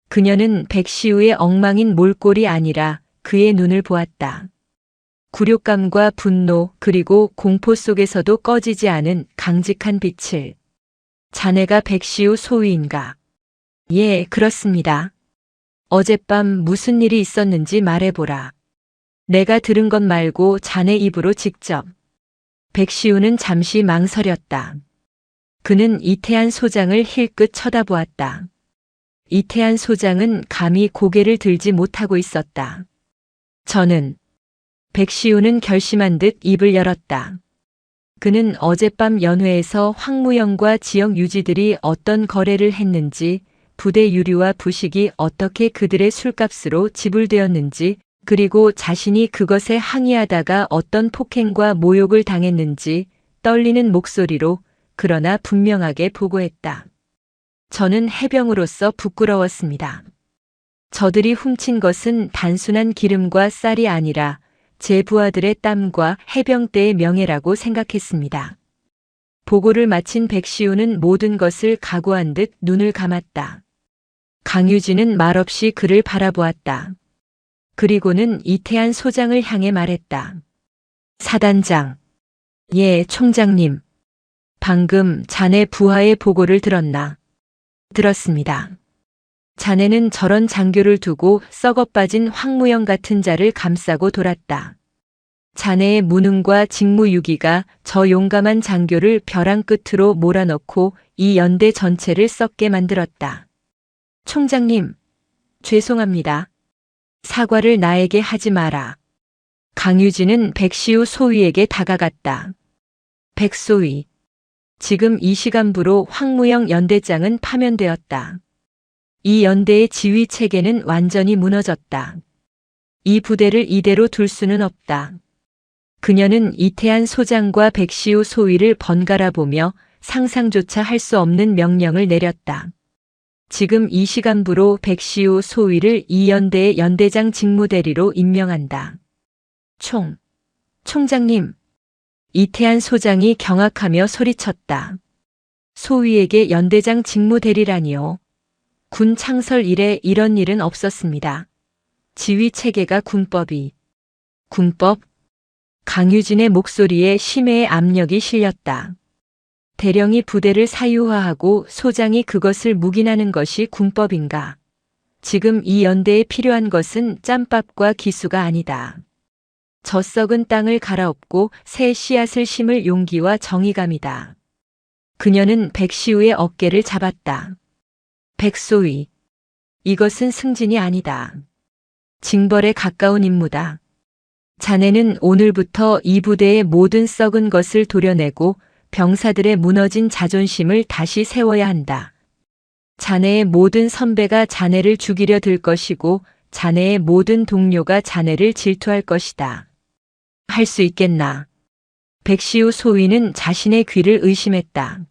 그녀는 백시우의 엉망인 몰골이 아니라 그의 눈을 보았다. 굴욕감과 분노 그리고 공포 속에서도 꺼지지 않은 강직한 빛을. 자네가 백시우 소위인가? 예, 그렇습니다. 어젯밤 무슨 일이 있었는지 말해보라. 내가 들은 것 말고 자네 입으로 직접. 백시우는 잠시 망설였다. 그는 이태한 소장을 힐끗 쳐다보았다. 이태한 소장은 감히 고개를 들지 못하고 있었다. 저는. 백시우는 결심한 듯 입을 열었다. 그는 어젯밤 연회에서 황무영과 지역 유지들이 어떤 거래를 했는지, 부대 유류와 부식이 어떻게 그들의 술값으로 지불되었는지, 그리고 자신이 그것에 항의하다가 어떤 폭행과 모욕을 당했는지 떨리는 목소리로 그러나 분명하게 보고했다. 저는 해병으로서 부끄러웠습니다. 저들이 훔친 것은 단순한 기름과 쌀이 아니라 제 부하들의 땀과 해병대의 명예라고 생각했습니다. 보고를 마친 백시우는 모든 것을 각오한 듯 눈을 감았다. 강유진은 말없이 그를 바라보았다. 그리고는 이태한 소장을 향해 말했다. 사단장. 예, 총장님. 방금 자네 부하의 보고를 들었나? 들었습니다. 자네는 저런 장교를 두고 썩어빠진 황무영 같은 자를 감싸고 돌았다. 자네의 무능과 직무유기가 저 용감한 장교를 벼랑 끝으로 몰아넣고 이 연대 전체를 썩게 만들었다. 총장님, 죄송합니다. 사과를 나에게 하지 마라. 강유진은 백시우 소위에게 다가갔다. 백소위, 지금 이 시간부로 황무영 연대장은 파면되었다. 이 연대의 지휘 체계는 완전히 무너졌다. 이 부대를 이대로 둘 수는 없다. 그녀는 이태한 소장과 백시우 소위를 번갈아 보며 상상조차 할 수 없는 명령을 내렸다. 지금 이 시간부로 백시우 소위를 이 연대의 연대장 직무대리로 임명한다. 총장님. 이태한 소장이 경악하며 소리쳤다. 소위에게 연대장 직무대리라니요. 군 창설 이래 이런 일은 없었습니다. 지휘 체계가 군법. 강유진의 목소리에 심해의 압력이 실렸다. 대령이 부대를 사유화하고 소장이 그것을 묵인하는 것이 군법인가? 지금 이 연대에 필요한 것은 짬밥과 기수가 아니다. 저 썩은 땅을 갈아엎고 새 씨앗을 심을 용기와 정의감이다. 그녀는 백시우의 어깨를 잡았다. 백소위, 이것은 승진이 아니다. 징벌에 가까운 임무다. 자네는 오늘부터 이 부대의 모든 썩은 것을 도려내고 병사들의 무너진 자존심을 다시 세워야 한다. 자네의 모든 선배가 자네를 죽이려 들 것이고 자네의 모든 동료가 자네를 질투할 것이다. 할 수 있겠나? 백시우 소위는 자신의 귀를 의심했다.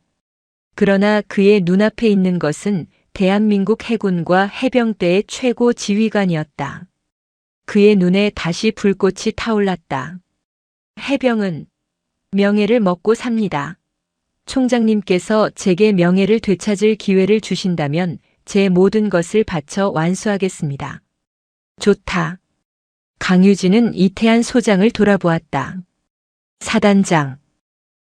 그러나 그의 눈앞에 있는 것은 대한민국 해군과 해병대의 최고 지휘관이었다. 그의 눈에 다시 불꽃이 타올랐다. 해병은 명예를 먹고 삽니다. 총장님께서 제게 명예를 되찾을 기회를 주신다면 제 모든 것을 바쳐 완수하겠습니다. 좋다. 강유진은 이태한 소장을 돌아보았다. 사단장,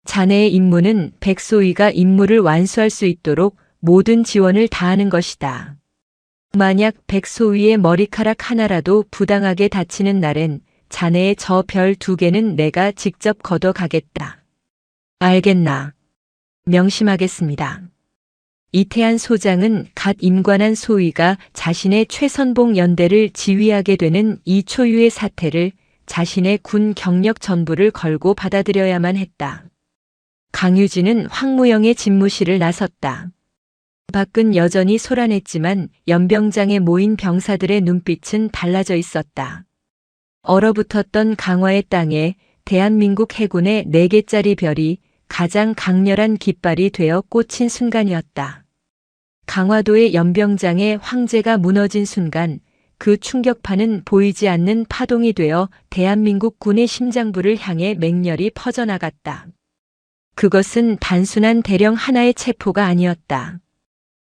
자네의 임무는 백소위가 임무를 완수할 수 있도록 모든 지원을 다하는 것이다. 만약 백소위의 머리카락 하나라도 부당하게 다치는 날엔 자네의 저 별 2개는 내가 직접 걷어가겠다. 알겠나? 명심하겠습니다. 이태한 소장은 갓 임관한 소위가 자신의 최선봉 연대를 지휘하게 되는 이 초유의 사태를 자신의 군 경력 전부를 걸고 받아들여야만 했다. 강유진은 황무영의 집무실을 나섰다. 밖은 여전히 소란했지만 연병장에 모인 병사들의 눈빛은 달라져 있었다. 얼어붙었던 강화의 땅에 대한민국 해군의 4개짜리 별이 가장 강렬한 깃발이 되어 꽂힌 순간이었다. 강화도의 연병장의 황제가 무너진 순간 그 충격파는 보이지 않는 파동이 되어 대한민국 군의 심장부를 향해 맹렬히 퍼져나갔다. 그것은 단순한 대령 하나의 체포가 아니었다.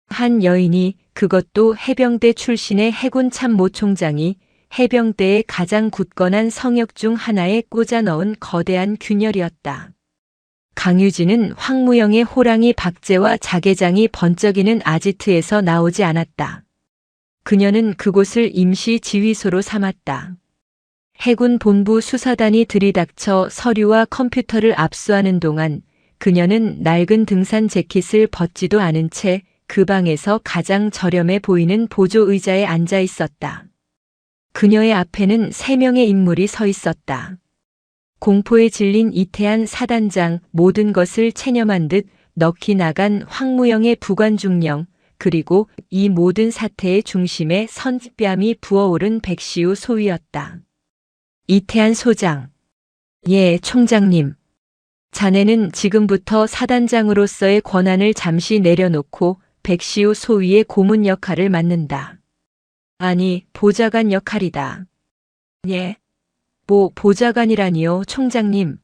한 여인이, 그것도 해병대 출신의 해군 참모총장이 해병대의 가장 굳건한 성역 중 하나에 꽂아 넣은 거대한 균열이었다. 강유진은 황무영의 호랑이 박제와 자개장이 번쩍이는 아지트에서 나오지 않았다. 그녀는 그곳을 임시 지휘소로 삼았다. 해군 본부 수사단이 들이닥쳐 서류와 컴퓨터를 압수하는 동안 그녀는 낡은 등산 재킷을 벗지도 않은 채 그 방에서 가장 저렴해 보이는 보조 의자에 앉아 있었다. 그녀의 앞에는 3명의 인물이 서 있었다. 공포에 질린 이태한 사단장, 모든 것을 체념한 듯 넋이 나간 황무영의 부관중령, 그리고 이 모든 사태의 중심에 선뺨이 부어오른 백시우 소위였다. 이태한 소장. 예, 총장님. 자네는 지금부터 사단장으로서의 권한을 잠시 내려놓고 백시우 소위의 고문 역할을 맡는다. 아니, 보좌관 역할이다. 예. 보좌관이라니요, 총장님.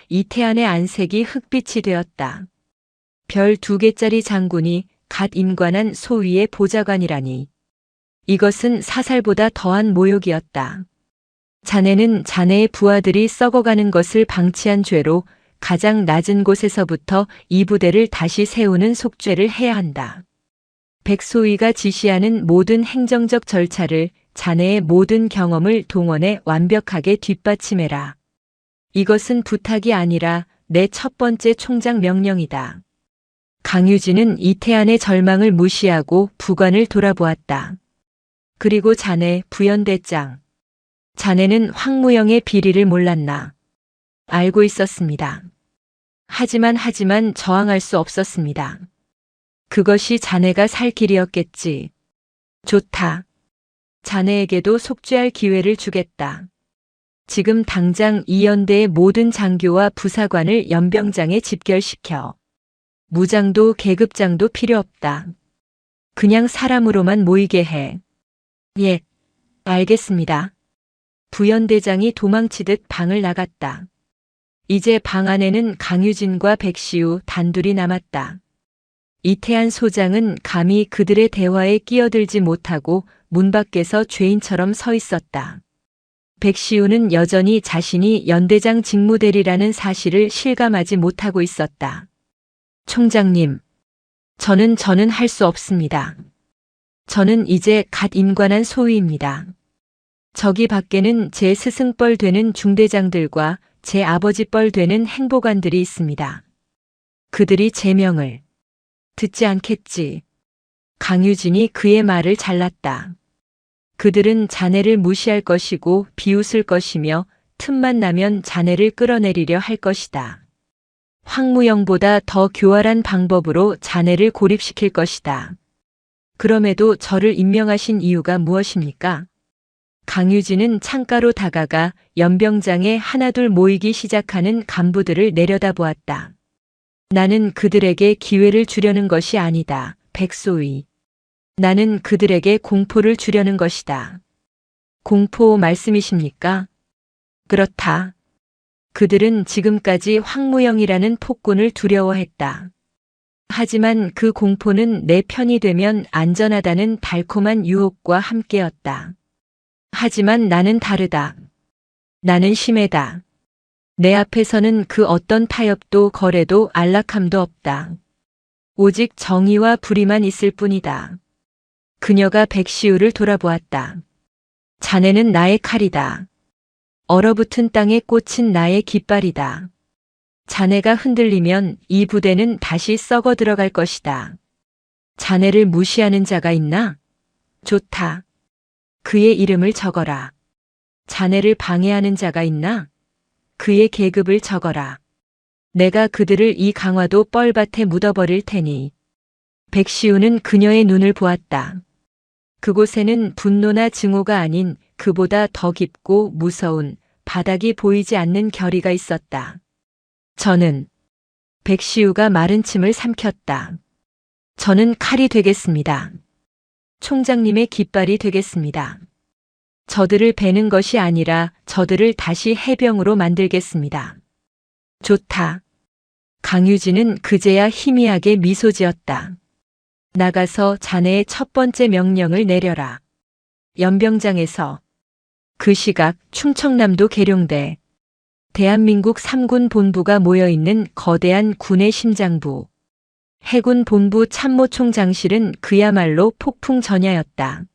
이태한의 안색이 흑빛이 되었다. 별 2개짜리 장군이 갓 임관한 소위의 보좌관이라니. 이것은 사살보다 더한 모욕이었다. 자네는 자네의 부하들이 썩어가는 것을 방치한 죄로 가장 낮은 곳에서부터 이 부대를 다시 세우는 속죄를 해야 한다. 백소희가 지시하는 모든 행정적 절차를 자네의 모든 경험을 동원해 완벽하게 뒷받침해라. 이것은 부탁이 아니라 내 첫 번째 총장 명령이다. 강유진은 이태안의 절망을 무시하고 부관을 돌아보았다. 그리고 자네 부연대장. 자네는 황무영의 비리를 몰랐나? 알고 있었습니다. 하지만 저항할 수 없었습니다. 그것이 자네가 살 길이었겠지. 좋다. 자네에게도 속죄할 기회를 주겠다. 지금 당장 이 연대의 모든 장교와 부사관을 연병장에 집결시켜. 무장도 계급장도 필요 없다. 그냥 사람으로만 모이게 해. 예, 알겠습니다. 부연대장이 도망치듯 방을 나갔다. 이제 방 안에는 강유진과 백시우 단둘이 남았다. 이태안 소장은 감히 그들의 대화에 끼어들지 못하고 문 밖에서 죄인처럼 서 있었다. 백시우는 여전히 자신이 연대장 직무대리라는 사실을 실감하지 못하고 있었다. 총장님, 저는 할 수 없습니다. 저는 이제 갓 임관한 소위입니다. 저기 밖에는 제 스승뻘 되는 중대장들과 제 아버지뻘 되는 행보관들이 있습니다. 그들이 제 명을 듣지 않겠지. 강유진이 그의 말을 잘랐다. 그들은 자네를 무시할 것이고 비웃을 것이며 틈만 나면 자네를 끌어내리려 할 것이다. 황무영보다 더 교활한 방법으로 자네를 고립시킬 것이다. 그럼에도 저를 임명하신 이유가 무엇입니까? 강유진은 창가로 다가가 연병장에 하나둘 모이기 시작하는 간부들을 내려다보았다. 나는 그들에게 기회를 주려는 것이 아니다, 백소희. 나는 그들에게 공포를 주려는 것이다. 공포 말씀이십니까? 그렇다. 그들은 지금까지 황무영이라는 폭군을 두려워했다. 하지만 그 공포는 내 편이 되면 안전하다는 달콤한 유혹과 함께였다. 하지만 나는 다르다. 나는 심하다. 내 앞에서는 그 어떤 타협도 거래도 안락함도 없다. 오직 정의와 불의만 있을 뿐이다. 그녀가 백시우를 돌아보았다. 자네는 나의 칼이다. 얼어붙은 땅에 꽂힌 나의 깃발이다. 자네가 흔들리면 이 부대는 다시 썩어 들어갈 것이다. 자네를 무시하는 자가 있나? 좋다. 그의 이름을 적어라. 자네를 방해하는 자가 있나? 그의 계급을 적어라. 내가 그들을 이 강화도 뻘밭에 묻어버릴 테니. 백시우는 그녀의 눈을 보았다. 그곳에는 분노나 증오가 아닌 그보다 더 깊고 무서운 바닥이 보이지 않는 결의가 있었다. 저는 백시우가 마른 침을 삼켰다. 저는 칼이 되겠습니다. 총장님의 깃발이 되겠습니다. 저들을 베는 것이 아니라 저들을 다시 해병으로 만들겠습니다. 좋다. 강유진은 그제야 희미하게 미소 지었다. 나가서 자네의 첫 번째 명령을 내려라. 연병장에서. 그 시각 충청남도 계룡대. 대한민국 3군 본부가 모여있는 거대한 군의 심장부. 해군 본부 참모총장실은 그야말로 폭풍 전야였다.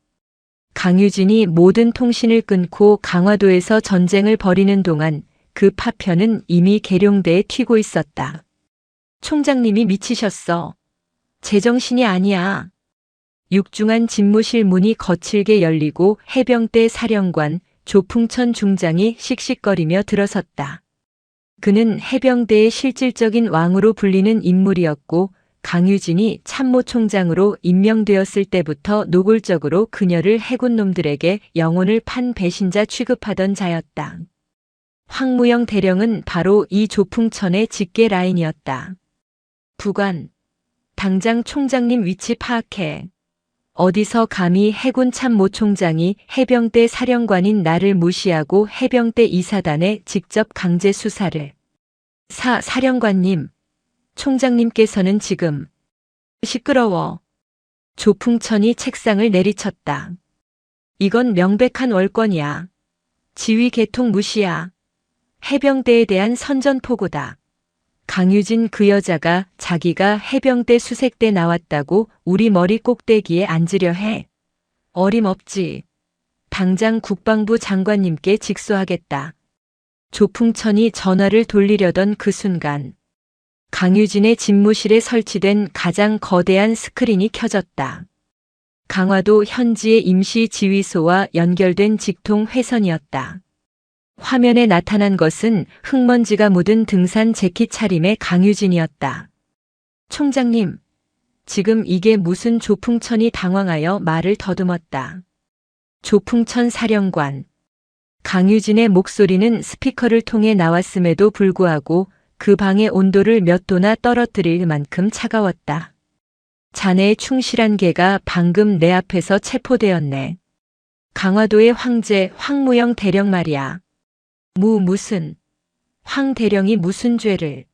강유진이 모든 통신을 끊고 강화도에서 전쟁을 벌이는 동안 그 파편은 이미 계룡대에 튀고 있었다. 총장님이 미치셨어. 제정신이 아니야. 육중한 집무실 문이 거칠게 열리고 해병대 사령관 조풍천 중장이 씩씩거리며 들어섰다. 그는 해병대의 실질적인 왕으로 불리는 인물이었고 강유진이 참모총장으로 임명되었을 때부터 노골적으로 그녀를 해군놈들에게 영혼을 판 배신자 취급하던 자였다. 황무영 대령은 바로 이 조풍천의 직계 라인이었다. 부관, 당장 총장님 위치 파악해. 어디서 감히 해군 참모총장이 해병대 사령관인 나를 무시하고 해병대 이사단에 직접 강제 수사를. 사령관님, 총장님께서는 지금. 시끄러워. 조풍천이 책상을 내리쳤다. 이건 명백한 월권이야. 지휘 계통 무시야. 해병대에 대한 선전포고다. 강유진 그 여자가 자기가 해병대 수색대 나왔다고 우리 머리 꼭대기에 앉으려 해. 어림없지. 당장 국방부 장관님께 직소하겠다. 조풍천이 전화를 돌리려던 그 순간 강유진의 집무실에 설치된 가장 거대한 스크린이 켜졌다. 강화도 현지의 임시 지휘소와 연결된 직통 회선이었다. 화면에 나타난 것은 흙먼지가 묻은 등산 재킷 차림의 강유진이었다. 총장님, 지금 이게 무슨? 조풍천이 당황하여 말을 더듬었다. 조풍천 사령관. 강유진의 목소리는 스피커를 통해 나왔음에도 불구하고 그 방의 온도를 몇 도나 떨어뜨릴 만큼 차가웠다. 자네의 충실한 개가 방금 내 앞에서 체포되었네. 강화도의 황제 황무영 대령 말이야. 무슨? 황 대령이 무슨 죄를?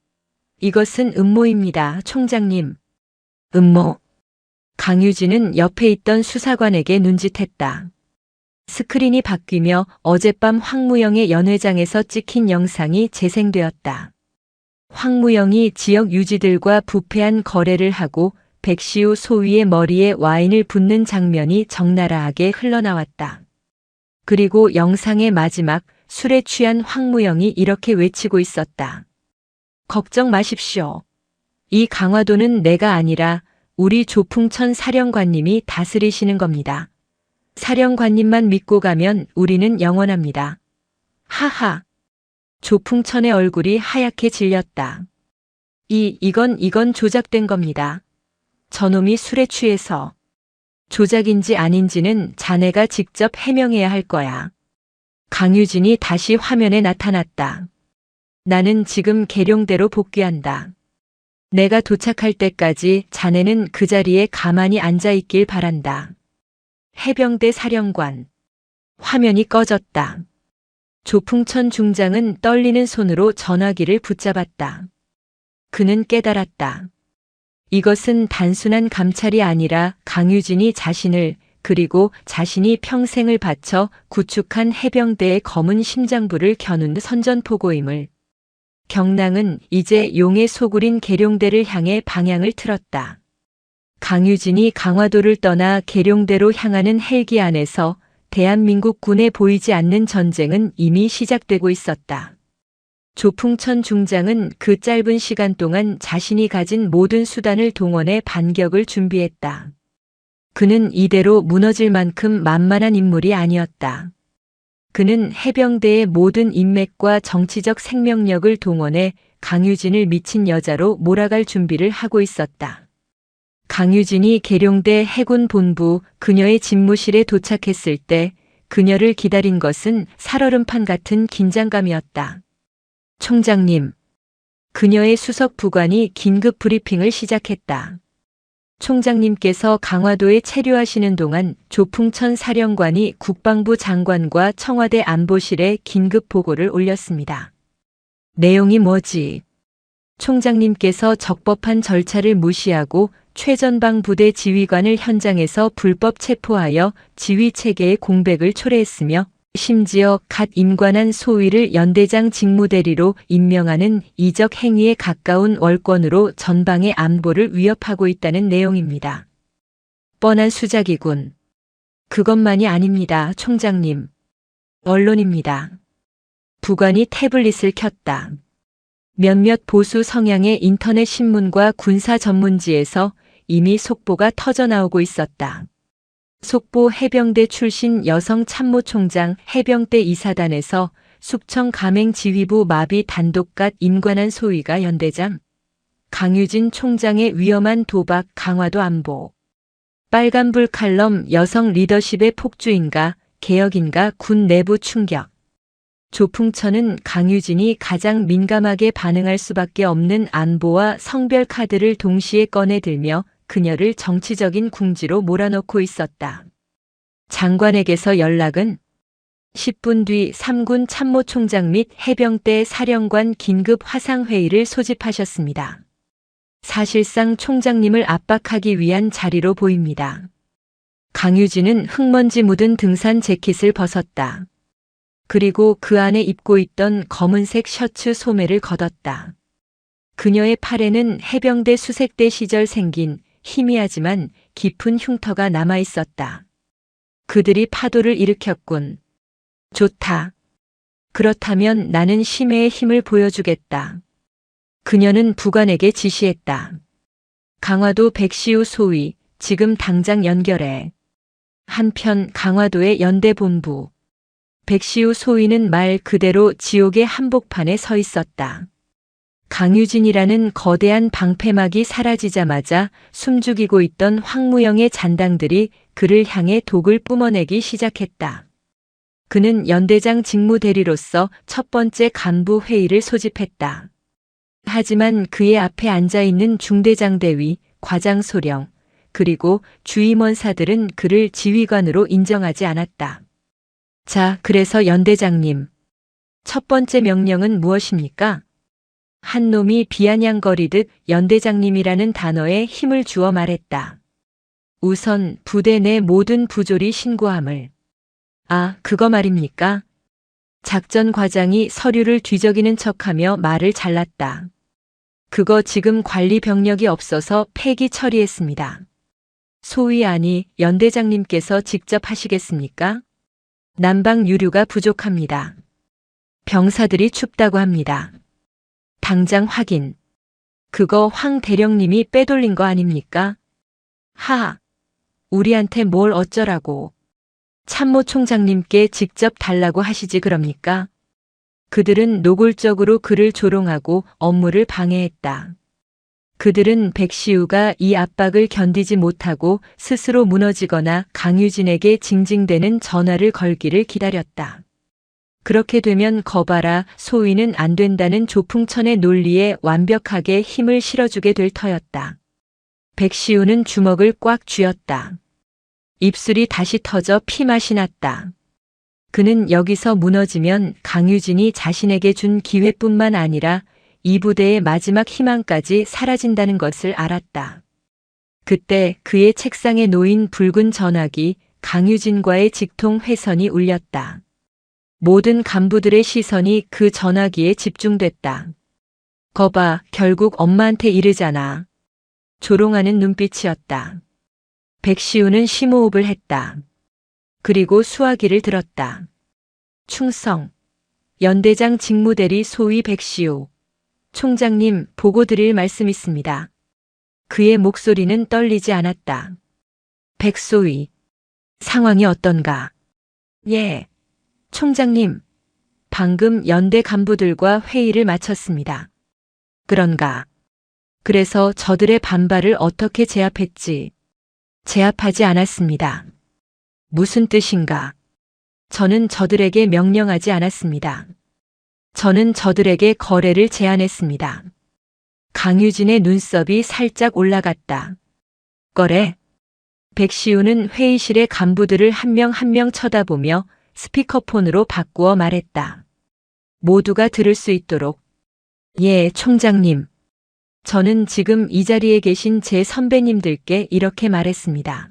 이것은 음모입니다, 총장님. 음모? 강유진은 옆에 있던 수사관에게 눈짓했다. 스크린이 바뀌며 어젯밤 황무영의 연회장에서 찍힌 영상이 재생되었다. 황무영이 지역 유지들과 부패한 거래를 하고 백시우 소위의 머리에 와인을 붓는 장면이 적나라하게 흘러나왔다. 그리고 영상의 마지막, 술에 취한 황무영이 이렇게 외치고 있었다. 걱정 마십시오. 이 강화도는 내가 아니라 우리 조풍천 사령관님이 다스리시는 겁니다. 사령관님만 믿고 가면 우리는 영원합니다. 하하. 조풍천의 얼굴이 하얗게 질렸다. 이건 조작된 겁니다. 저놈이 술에 취해서. 조작인지 아닌지는 자네가 직접 해명해야 할 거야. 강유진이 다시 화면에 나타났다. 나는 지금 계룡대로 복귀한다. 내가 도착할 때까지 자네는 그 자리에 가만히 앉아 있길 바란다. 해병대 사령관. 화면이 꺼졌다. 조풍천 중장은 떨리는 손으로 전화기를 붙잡았다. 그는 깨달았다. 이것은 단순한 감찰이 아니라 강유진이 자신을 그리고 자신이 평생을 바쳐 구축한 해병대의 검은 심장부를 겨눈 선전포고임을. 경랑은 이제 용의 소굴인 계룡대를 향해 방향을 틀었다. 강유진이 강화도를 떠나 계룡대로 향하는 헬기 안에서 대한민국 군에 보이지 않는 전쟁은 이미 시작되고 있었다. 조풍천 중장은 그 짧은 시간 동안 자신이 가진 모든 수단을 동원해 반격을 준비했다. 그는 이대로 무너질 만큼 만만한 인물이 아니었다. 그는 해병대의 모든 인맥과 정치적 생명력을 동원해 강유진을 미친 여자로 몰아갈 준비를 하고 있었다. 강유진이 계룡대 해군 본부 그녀의 집무실에 도착했을 때 그녀를 기다린 것은 살얼음판 같은 긴장감이었다. 총장님. 그녀의 수석 부관이 긴급 브리핑을 시작했다. 총장님께서 강화도에 체류하시는 동안 조풍천 사령관이 국방부 장관과 청와대 안보실에 긴급 보고를 올렸습니다. 내용이 뭐지? 총장님께서 적법한 절차를 무시하고 최전방 부대 지휘관을 현장에서 불법 체포하여 지휘체계의 공백을 초래했으며 심지어 갓 임관한 소위를 연대장 직무대리로 임명하는 이적 행위에 가까운 월권으로 전방의 안보를 위협하고 있다는 내용입니다. 뻔한 수작이군. 그것만이 아닙니다, 총장님. 언론입니다. 부관이 태블릿을 켰다. 몇몇 보수 성향의 인터넷 신문과 군사 전문지에서 이미 속보가 터져나오고 있었다. 속보 해병대 출신 여성 참모총장 해병대 이사단에서 숙청 가맹지휘부 마비 단독갓 임관한 소위가 연대장. 강유진 총장의 위험한 도박 강화도 안보. 빨간불 칼럼 여성 리더십의 폭주인가 개혁인가 군 내부 충격. 조풍천은 강유진이 가장 민감하게 반응할 수밖에 없는 안보와 성별 카드를 동시에 꺼내들며 그녀를 정치적인 궁지로 몰아넣고 있었다. 장관에게서 연락은 10분 뒤 3군 참모총장 및 해병대 사령관 긴급 화상회의를 소집하셨습니다. 사실상 총장님을 압박하기 위한 자리로 보입니다. 강유진은 흙먼지 묻은 등산 재킷을 벗었다. 그리고 그 안에 입고 있던 검은색 셔츠 소매를 걷었다. 그녀의 팔에는 해병대 수색대 시절 생긴 희미하지만 깊은 흉터가 남아 있었다. 그들이 파도를 일으켰군. 좋다. 그렇다면 나는 심해의 힘을 보여주겠다. 그녀는 부관에게 지시했다. 강화도 백시우 소위, 지금 당장 연결해. 한편 강화도의 연대본부. 백시우 소위는 말 그대로 지옥의 한복판에 서 있었다. 강유진이라는 거대한 방패막이 사라지자마자 숨죽이고 있던 황무영의 잔당들이 그를 향해 독을 뿜어내기 시작했다. 그는 연대장 직무대리로서 첫 번째 간부 회의를 소집했다. 하지만 그의 앞에 앉아있는 중대장 대위, 과장 소령, 그리고 주임원사들은 그를 지휘관으로 인정하지 않았다. 자, 그래서 연대장님, 첫 번째 명령은 무엇입니까? 한 놈이 비아냥거리듯 연대장님이라는 단어에 힘을 주어 말했다. 우선 부대 내 모든 부조리 신고함을. 아, 그거 말입니까? 작전 과장이 서류를 뒤적이는 척하며 말을 잘랐다. 그거 지금 관리 병력이 없어서 폐기 처리했습니다. 소위 아니 연대장님께서 직접 하시겠습니까? 난방 유류가 부족합니다. 병사들이 춥다고 합니다. 당장 확인. 그거 황 대령님이 빼돌린 거 아닙니까? 하하. 우리한테 뭘 어쩌라고. 참모 총장님께 직접 달라고 하시지 그럽니까? 그들은 노골적으로 그를 조롱하고 업무를 방해했다. 그들은 백시우가 이 압박을 견디지 못하고 스스로 무너지거나 강유진에게 징징대는 전화를 걸기를 기다렸다. 그렇게 되면 거봐라 소위는 안 된다는 조풍천의 논리에 완벽하게 힘을 실어주게 될 터였다. 백시우는 주먹을 꽉 쥐었다. 입술이 다시 터져 피맛이 났다. 그는 여기서 무너지면 강유진이 자신에게 준 기회뿐만 아니라 이 부대의 마지막 희망까지 사라진다는 것을 알았다. 그때 그의 책상에 놓인 붉은 전화기 강유진과의 직통 회선이 울렸다. 모든 간부들의 시선이 그 전화기에 집중됐다. 거봐, 결국 엄마한테 이르잖아. 조롱하는 눈빛이었다. 백시우는 심호흡을 했다. 그리고 수화기를 들었다. 충성. 연대장 직무대리 소위 백시우. 총장님, 보고 드릴 말씀 있습니다. 그의 목소리는 떨리지 않았다. 백소위. 상황이 어떤가? 예. 총장님, 방금 연대 간부들과 회의를 마쳤습니다. 그런가? 그래서 저들의 반발을 어떻게 제압했지? 제압하지 않았습니다. 무슨 뜻인가? 저는 저들에게 명령하지 않았습니다. 저는 저들에게 거래를 제안했습니다. 강유진의 눈썹이 살짝 올라갔다. 거래? 백시우는 회의실의 간부들을 한 명 한 명 쳐다보며 스피커폰으로 바꾸어 말했다. 모두가 들을 수 있도록. 예, 총장님. 저는 지금 이 자리에 계신 제 선배님들께 이렇게 말했습니다.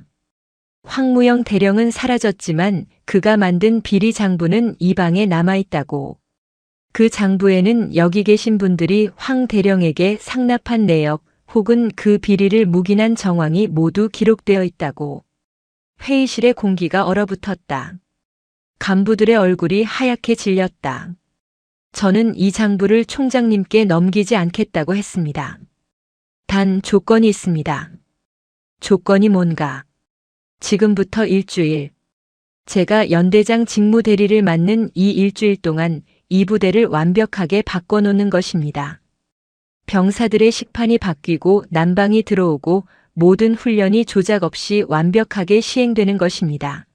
황무영 대령은 사라졌지만 그가 만든 비리 장부는 이 방에 남아있다고. 그 장부에는 여기 계신 분들이 황 대령에게 상납한 내역 혹은 그 비리를 묵인한 정황이 모두 기록되어 있다고. 회의실의 공기가 얼어붙었다. 간부들의 얼굴이 하얗게 질렸다. 저는 이 장부를 총장님께 넘기지 않겠다고 했습니다. 단 조건이 있습니다. 조건이 뭔가? 지금부터 일주일. 제가 연대장 직무대리를 맡는 이 일주일 동안 이 부대를 완벽하게 바꿔놓는 것입니다. 병사들의 식판이 바뀌고 난방이 들어오고 모든 훈련이 조작 없이 완벽하게 시행되는 것입니다.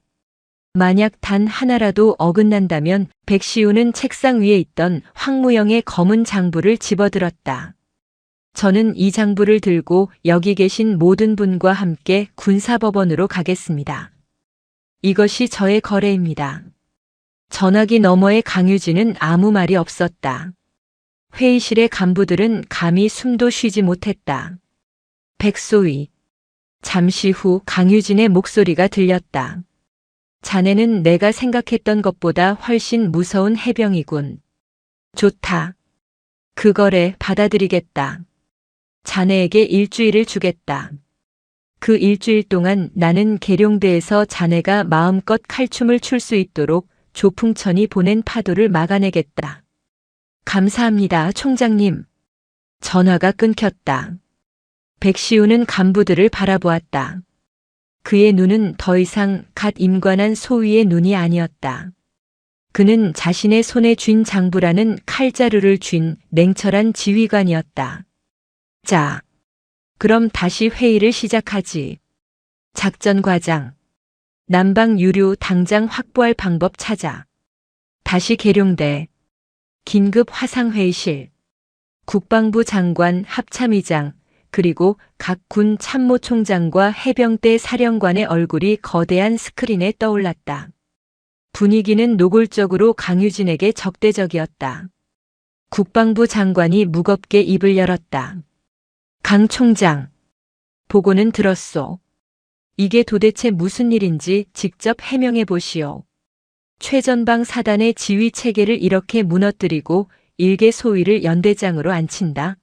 만약 단 하나라도 어긋난다면 백시우는 책상 위에 있던 황무영의 검은 장부를 집어들었다. 저는 이 장부를 들고 여기 계신 모든 분과 함께 군사법원으로 가겠습니다. 이것이 저의 거래입니다. 전화기 너머의 강유진은 아무 말이 없었다. 회의실의 간부들은 감히 숨도 쉬지 못했다. 백소위. 잠시 후 강유진의 목소리가 들렸다. 자네는 내가 생각했던 것보다 훨씬 무서운 해병이군. 좋다. 그 거래 받아들이겠다. 자네에게 일주일을 주겠다. 그 일주일 동안 나는 계룡대에서 자네가 마음껏 칼춤을 출 수 있도록 조풍천이 보낸 파도를 막아내겠다. 감사합니다, 총장님. 전화가 끊겼다. 백시우는 간부들을 바라보았다. 그의 눈은 더 이상 갓 임관한 소위의 눈이 아니었다. 그는 자신의 손에 쥔 장부라는 칼자루를 쥔 냉철한 지휘관이었다. 자, 그럼 다시 회의를 시작하지. 작전 과장. 남방 유류 당장 확보할 방법 찾아. 다시 계룡대. 긴급 화상회의실. 국방부 장관 합참의장, 그리고 각 군 참모총장과 해병대 사령관의 얼굴이 거대한 스크린에 떠올랐다. 분위기는 노골적으로 강유진에게 적대적이었다. 국방부 장관이 무겁게 입을 열었다. 강 총장, 보고는 들었소. 이게 도대체 무슨 일인지 직접 해명해 보시오. 최전방 사단의 지휘 체계를 이렇게 무너뜨리고 일개 소위를 연대장으로 앉힌다.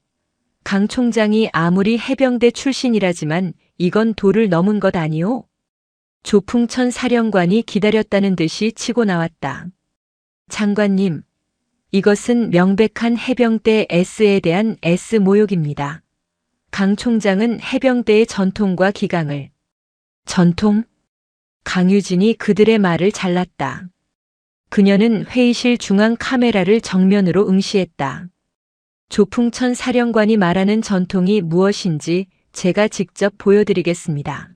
강 총장이 아무리 해병대 출신이라지만 이건 도를 넘은 것 아니오? 조풍천 사령관이 기다렸다는 듯이 치고 나왔다. 장관님, 이것은 명백한 해병대 S에 대한 S 모욕입니다. 강 총장은 해병대의 전통과 기강을. 전통? 강유진이 그들의 말을 잘랐다. 그녀는 회의실 중앙 카메라를 정면으로 응시했다. 조풍천 사령관이 말하는 전통이 무엇인지 제가 직접 보여드리겠습니다.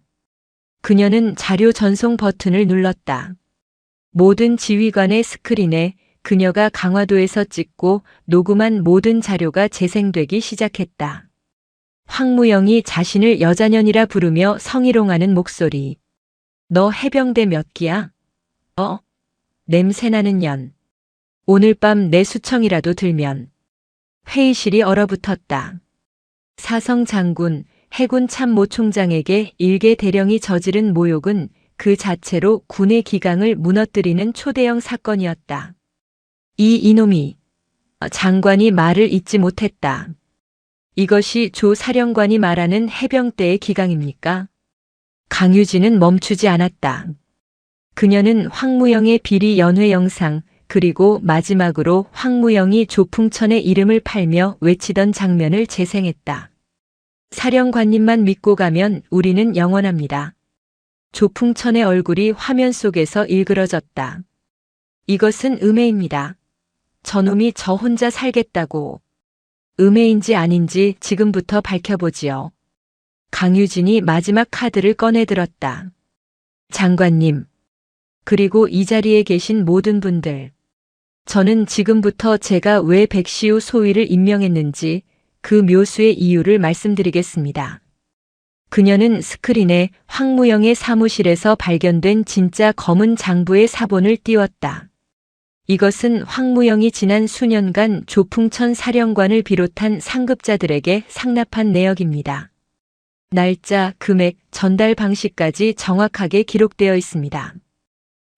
그녀는 자료 전송 버튼을 눌렀다. 모든 지휘관의 스크린에 그녀가 강화도에서 찍고 녹음한 모든 자료가 재생되기 시작했다. 황무영이 자신을 여자년이라 부르며 성희롱하는 목소리. 너 해병대 몇 기야? 냄새나는 년. 오늘 밤 내 수청이라도 들면. 회의실이 얼어붙었다. 사성 장군, 해군 참모총장에게 일개 대령이 저지른 모욕은 그 자체로 군의 기강을 무너뜨리는 초대형 사건이었다. 이놈이. 장관이 말을 잇지 못했다. 이것이 조 사령관이 말하는 해병대의 기강입니까? 강유진은 멈추지 않았다. 그녀는 황무영의 비리 연회 영상, 그리고 마지막으로 황무영이 조풍천의 이름을 팔며 외치던 장면을 재생했다. 사령관님만 믿고 가면 우리는 영원합니다. 조풍천의 얼굴이 화면 속에서 일그러졌다. 이것은 음해입니다. 저놈이 저 혼자 살겠다고. 음해인지 아닌지 지금부터 밝혀보지요. 강유진이 마지막 카드를 꺼내들었다. 장관님, 그리고 이 자리에 계신 모든 분들. 저는 지금부터 제가 왜 백시우 소위를 임명했는지 그 묘수의 이유를 말씀드리겠습니다. 그녀는 스크린에 황무영의 사무실에서 발견된 진짜 검은 장부의 사본을 띄웠다. 이것은 황무영이 지난 수년간 조풍천 사령관을 비롯한 상급자들에게 상납한 내역입니다. 날짜, 금액, 전달 방식까지 정확하게 기록되어 있습니다.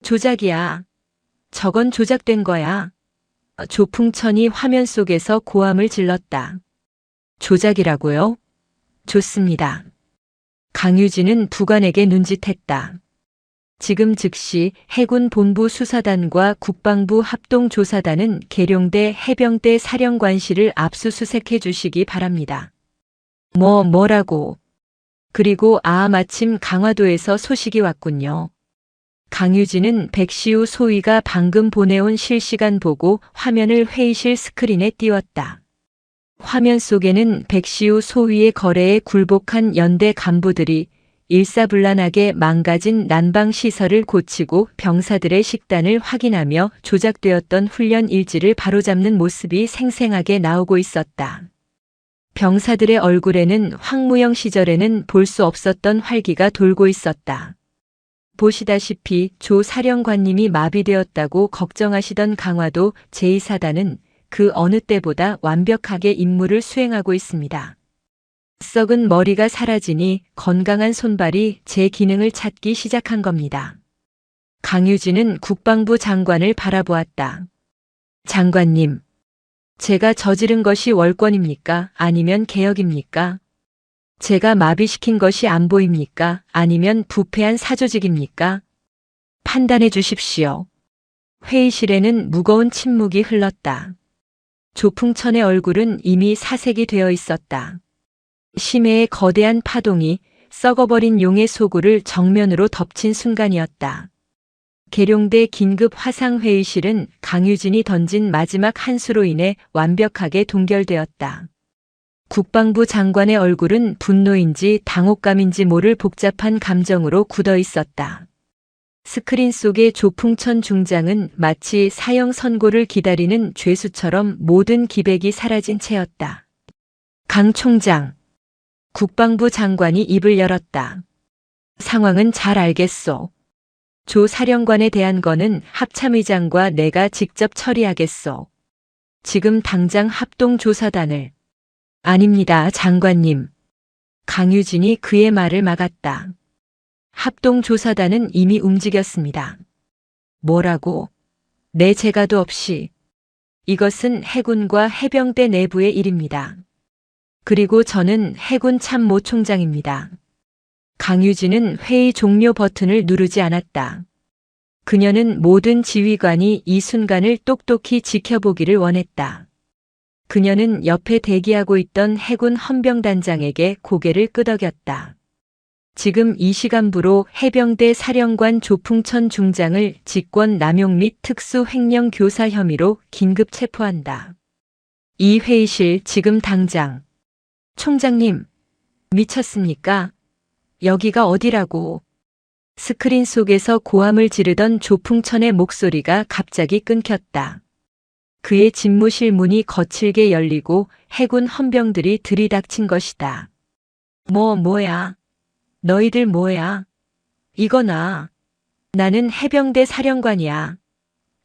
조작이야. 저건 조작된 거야. 조풍천이 화면 속에서 고함을 질렀다. 조작이라고요? 좋습니다. 강유진은 부관에게 눈짓했다. 지금 즉시 해군 본부 수사단과 국방부 합동조사단은 계룡대 해병대 사령관실을 압수수색해 주시기 바랍니다. 뭐라고? 그리고 마침 강화도에서 소식이 왔군요. 강유진은 백시우 소위가 방금 보내온 실시간 보고 화면을 회의실 스크린에 띄웠다. 화면 속에는 백시우 소위의 거래에 굴복한 연대 간부들이 일사불란하게 망가진 난방시설을 고치고 병사들의 식단을 확인하며 조작되었던 훈련 일지를 바로잡는 모습이 생생하게 나오고 있었다. 병사들의 얼굴에는 황무영 시절에는 볼 수 없었던 활기가 돌고 있었다. 보시다시피 조 사령관님이 마비되었다고 걱정하시던 강화도 제2사단은 그 어느 때보다 완벽하게 임무를 수행하고 있습니다. 썩은 머리가 사라지니 건강한 손발이 제 기능을 찾기 시작한 겁니다. 강유진은 국방부 장관을 바라보았다. 장관님, 제가 저지른 것이 월권입니까? 아니면 개혁입니까? 제가 마비시킨 것이 안 보입니까? 아니면 부패한 사조직입니까? 판단해 주십시오. 회의실에는 무거운 침묵이 흘렀다. 조풍천의 얼굴은 이미 사색이 되어 있었다. 심해의 거대한 파동이 썩어버린 용의 소굴을 정면으로 덮친 순간이었다. 계룡대 긴급 화상회의실은 강유진이 던진 마지막 한 수로 인해 완벽하게 동결되었다. 국방부 장관의 얼굴은 분노인지 당혹감인지 모를 복잡한 감정으로 굳어 있었다. 스크린 속의 조풍천 중장은 마치 사형 선고를 기다리는 죄수처럼 모든 기백이 사라진 채였다. 강 총장. 국방부 장관이 입을 열었다. 상황은 잘 알겠소. 조 사령관에 대한 거는 합참의장과 내가 직접 처리하겠소. 지금 당장 합동조사단을. 아닙니다, 장관님. 강유진이 그의 말을 막았다. 합동조사단은 이미 움직였습니다. 뭐라고? 내 재가도 없이. 이것은 해군과 해병대 내부의 일입니다. 그리고 저는 해군 참모총장입니다. 강유진은 회의 종료 버튼을 누르지 않았다. 그녀는 모든 지휘관이 이 순간을 똑똑히 지켜보기를 원했다. 그녀는 옆에 대기하고 있던 해군 헌병단장에게 고개를 끄덕였다. 지금 이 시간부로 해병대 사령관 조풍천 중장을 직권 남용 및 특수 횡령 교사 혐의로 긴급 체포한다. 이 회의실 지금 당장. 총장님, 미쳤습니까? 여기가 어디라고? 스크린 속에서 고함을 지르던 조풍천의 목소리가 갑자기 끊겼다. 그의 집무실 문이 거칠게 열리고 해군 헌병들이 들이닥친 것이다. 뭐야? 너희들 뭐야? 이거나. 나는 해병대 사령관이야.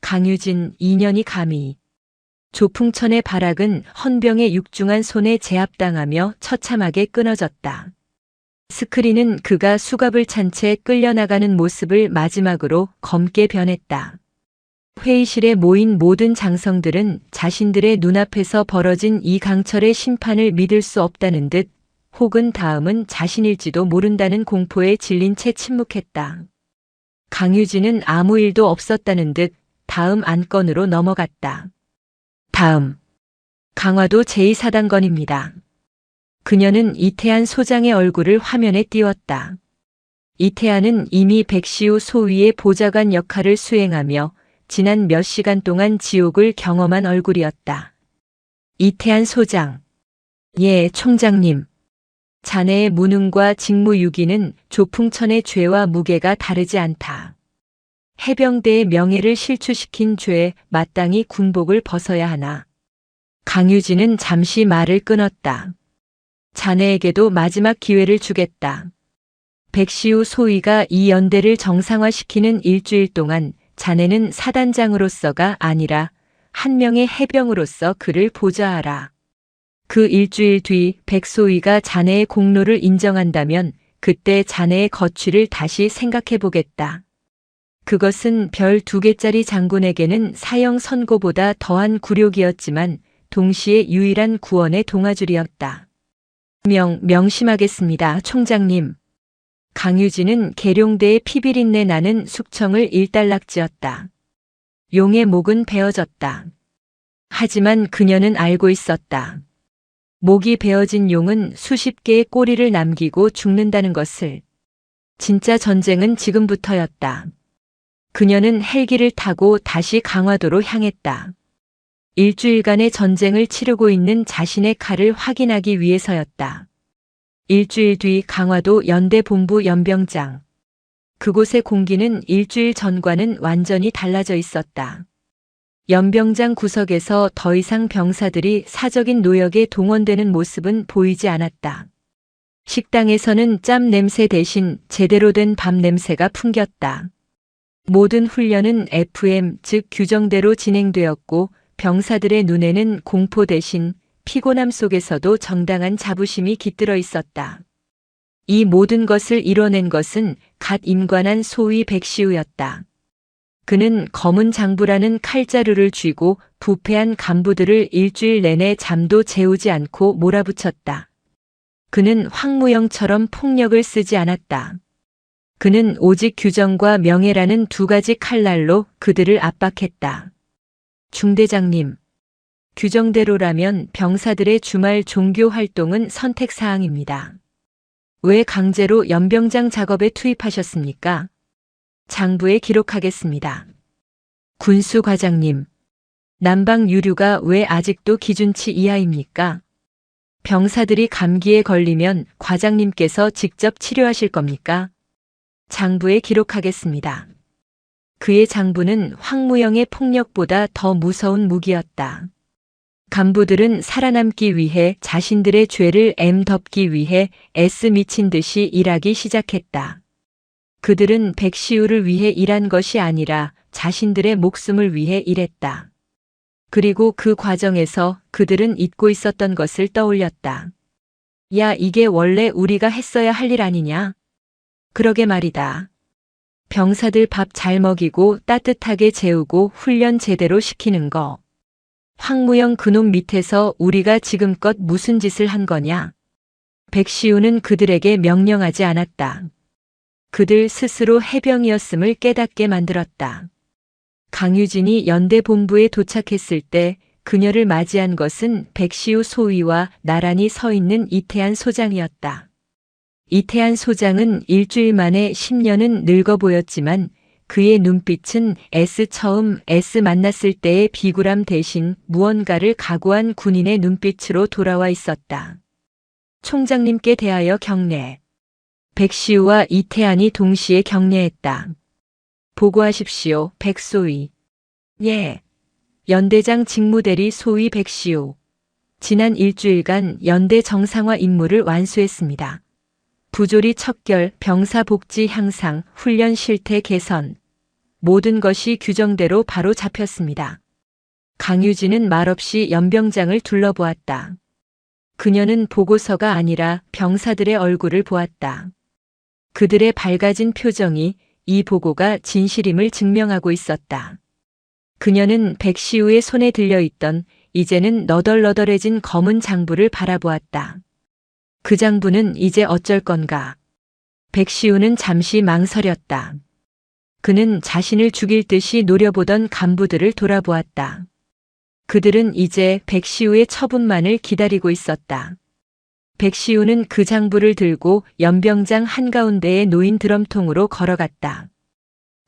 강유진 2년이 감히. 조풍천의 발악은 헌병의 육중한 손에 제압당하며 처참하게 끊어졌다. 스크린은 그가 수갑을 찬 채 끌려나가는 모습을 마지막으로 검게 변했다. 회의실에 모인 모든 장성들은 자신들의 눈앞에서 벌어진 이 강철의 심판을 믿을 수 없다는 듯 혹은 다음은 자신일지도 모른다는 공포에 질린 채 침묵했다. 강유진은 아무 일도 없었다는 듯 다음 안건으로 넘어갔다. 다음. 강화도 제2사단건입니다. 그녀는 이태한 소장의 얼굴을 화면에 띄웠다. 이태한은 이미 백시우 소위의 보좌관 역할을 수행하며 지난 몇 시간 동안 지옥을 경험한 얼굴이었다. 이태한 소장. 예, 총장님. 자네의 무능과 직무유기는 조풍천의 죄와 무게가 다르지 않다. 해병대의 명예를 실추시킨 죄에 마땅히 군복을 벗어야 하나. 강유진은 잠시 말을 끊었다. 자네에게도 마지막 기회를 주겠다. 백시우 소위가 이 연대를 정상화시키는 일주일 동안 자네는 사단장으로서가 아니라 한 명의 해병으로서 그를 보좌하라. 그 일주일 뒤 백소위가 자네의 공로를 인정한다면 그때 자네의 거취를 다시 생각해보겠다. 그것은 별 2개짜리 장군에게는 사형 선고보다 더한 굴욕이었지만 동시에 유일한 구원의 동아줄이었다. 명심하겠습니다, 총장님. 강유진은 계룡대의 피비린내 나는 숙청을 일단락지었다. 용의 목은 베어졌다. 하지만 그녀는 알고 있었다. 목이 베어진 용은 수십 개의 꼬리를 남기고 죽는다는 것을. 진짜 전쟁은 지금부터였다. 그녀는 헬기를 타고 다시 강화도로 향했다. 일주일간의 전쟁을 치르고 있는 자신의 칼을 확인하기 위해서였다. 일주일 뒤 강화도 연대본부 연병장. 그곳의 공기는 일주일 전과는 완전히 달라져 있었다. 연병장 구석에서 더 이상 병사들이 사적인 노역에 동원되는 모습은 보이지 않았다. 식당에서는 짬 냄새 대신 제대로 된 밥 냄새가 풍겼다. 모든 훈련은 FM, 즉 규정대로 진행되었고 병사들의 눈에는 공포 대신 피곤함 속에서도 정당한 자부심이 깃들어 있었다. 이 모든 것을 이뤄낸 것은 갓 임관한 소위 백시우였다. 그는 검은 장부라는 칼자루를 쥐고 부패한 간부들을 일주일 내내 잠도 재우지 않고 몰아붙였다. 그는 황무영처럼 폭력을 쓰지 않았다. 그는 오직 규정과 명예라는 두 가지 칼날로 그들을 압박했다. 중대장님, 규정대로라면 병사들의 주말 종교 활동은 선택사항입니다. 왜 강제로 연병장 작업에 투입하셨습니까? 장부에 기록하겠습니다. 군수과장님, 난방 유류가 왜 아직도 기준치 이하입니까? 병사들이 감기에 걸리면 과장님께서 직접 치료하실 겁니까? 장부에 기록하겠습니다. 그의 장부는 황무영의 폭력보다 더 무서운 무기였다. 간부들은 살아남기 위해 자신들의 죄를 덮기 위해 애쓰 미친 듯이 일하기 시작했다. 그들은 백시우를 위해 일한 것이 아니라 자신들의 목숨을 위해 일했다. 그리고 그 과정에서 그들은 잊고 있었던 것을 떠올렸다. 야, 이게 원래 우리가 했어야 할 일 아니냐? 그러게 말이다. 병사들 밥 잘 먹이고 따뜻하게 재우고 훈련 제대로 시키는 거. 황무영 그놈 밑에서 우리가 지금껏 무슨 짓을 한 거냐? 백시우는 그들에게 명령하지 않았다. 그들 스스로 해병이었음을 깨닫게 만들었다. 강유진이 연대 본부에 도착했을 때 그녀를 맞이한 것은 백시우 소위와 나란히 서 있는 이태한 소장이었다. 이태한 소장은 일주일 만에 10년은 늙어 보였지만 그의 눈빛은 처음 만났을 때의 비굴함 대신 무언가를 각오한 군인의 눈빛으로 돌아와 있었다. 총장님께 대하여 경례. 백시우와 이태한이 동시에 경례했다. 보고하십시오, 백소위. 예. 연대장 직무대리 소위 백시우. 지난 일주일간 연대 정상화 임무를 완수했습니다. 부조리 척결, 병사 복지 향상, 훈련 실태 개선. 모든 것이 규정대로 바로 잡혔습니다. 강유진은 말없이 연병장을 둘러보았다. 그녀는 보고서가 아니라 병사들의 얼굴을 보았다. 그들의 밝아진 표정이 이 보고가 진실임을 증명하고 있었다. 그녀는 백시우의 손에 들려있던 이제는 너덜너덜해진 검은 장부를 바라보았다. 그 장부는 이제 어쩔 건가? 백시우는 잠시 망설였다. 그는 자신을 죽일 듯이 노려보던 간부들을 돌아보았다. 그들은 이제 백시우의 처분만을 기다리고 있었다. 백시우는 그 장부를 들고 연병장 한가운데에 놓인 드럼통으로 걸어갔다.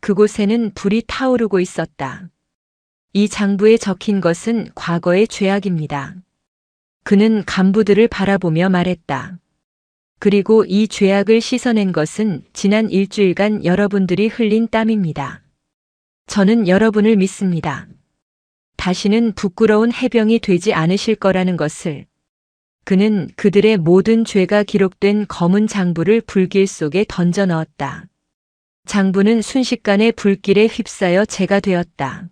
그곳에는 불이 타오르고 있었다. 이 장부에 적힌 것은 과거의 죄악입니다. 그는 간부들을 바라보며 말했다. 그리고 이 죄악을 씻어낸 것은 지난 일주일간 여러분들이 흘린 땀입니다. 저는 여러분을 믿습니다. 다시는 부끄러운 해병이 되지 않으실 거라는 것을. 그는 그들의 모든 죄가 기록된 검은 장부를 불길 속에 던져 넣었다. 장부는 순식간에 불길에 휩싸여 재가 되었다.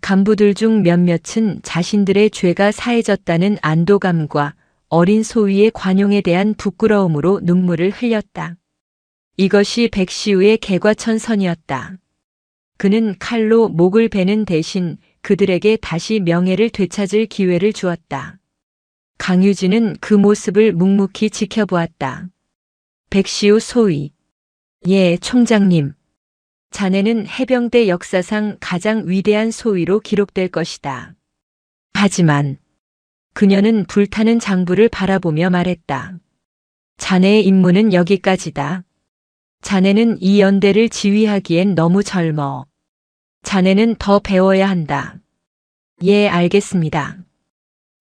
간부들 중 몇몇은 자신들의 죄가 사해졌다는 안도감과 어린 소위의 관용에 대한 부끄러움으로 눈물을 흘렸다. 이것이 백시우의 개과천선이었다. 그는 칼로 목을 베는 대신 그들에게 다시 명예를 되찾을 기회를 주었다. 강유진은 그 모습을 묵묵히 지켜보았다. 백시우 소위. 예, 총장님. 자네는 해병대 역사상 가장 위대한 소위로 기록될 것이다. 하지만 그녀는 불타는 장부를 바라보며 말했다. 자네의 임무는 여기까지다. 자네는 이 연대를 지휘하기엔 너무 젊어. 자네는 더 배워야 한다. 예, 알겠습니다.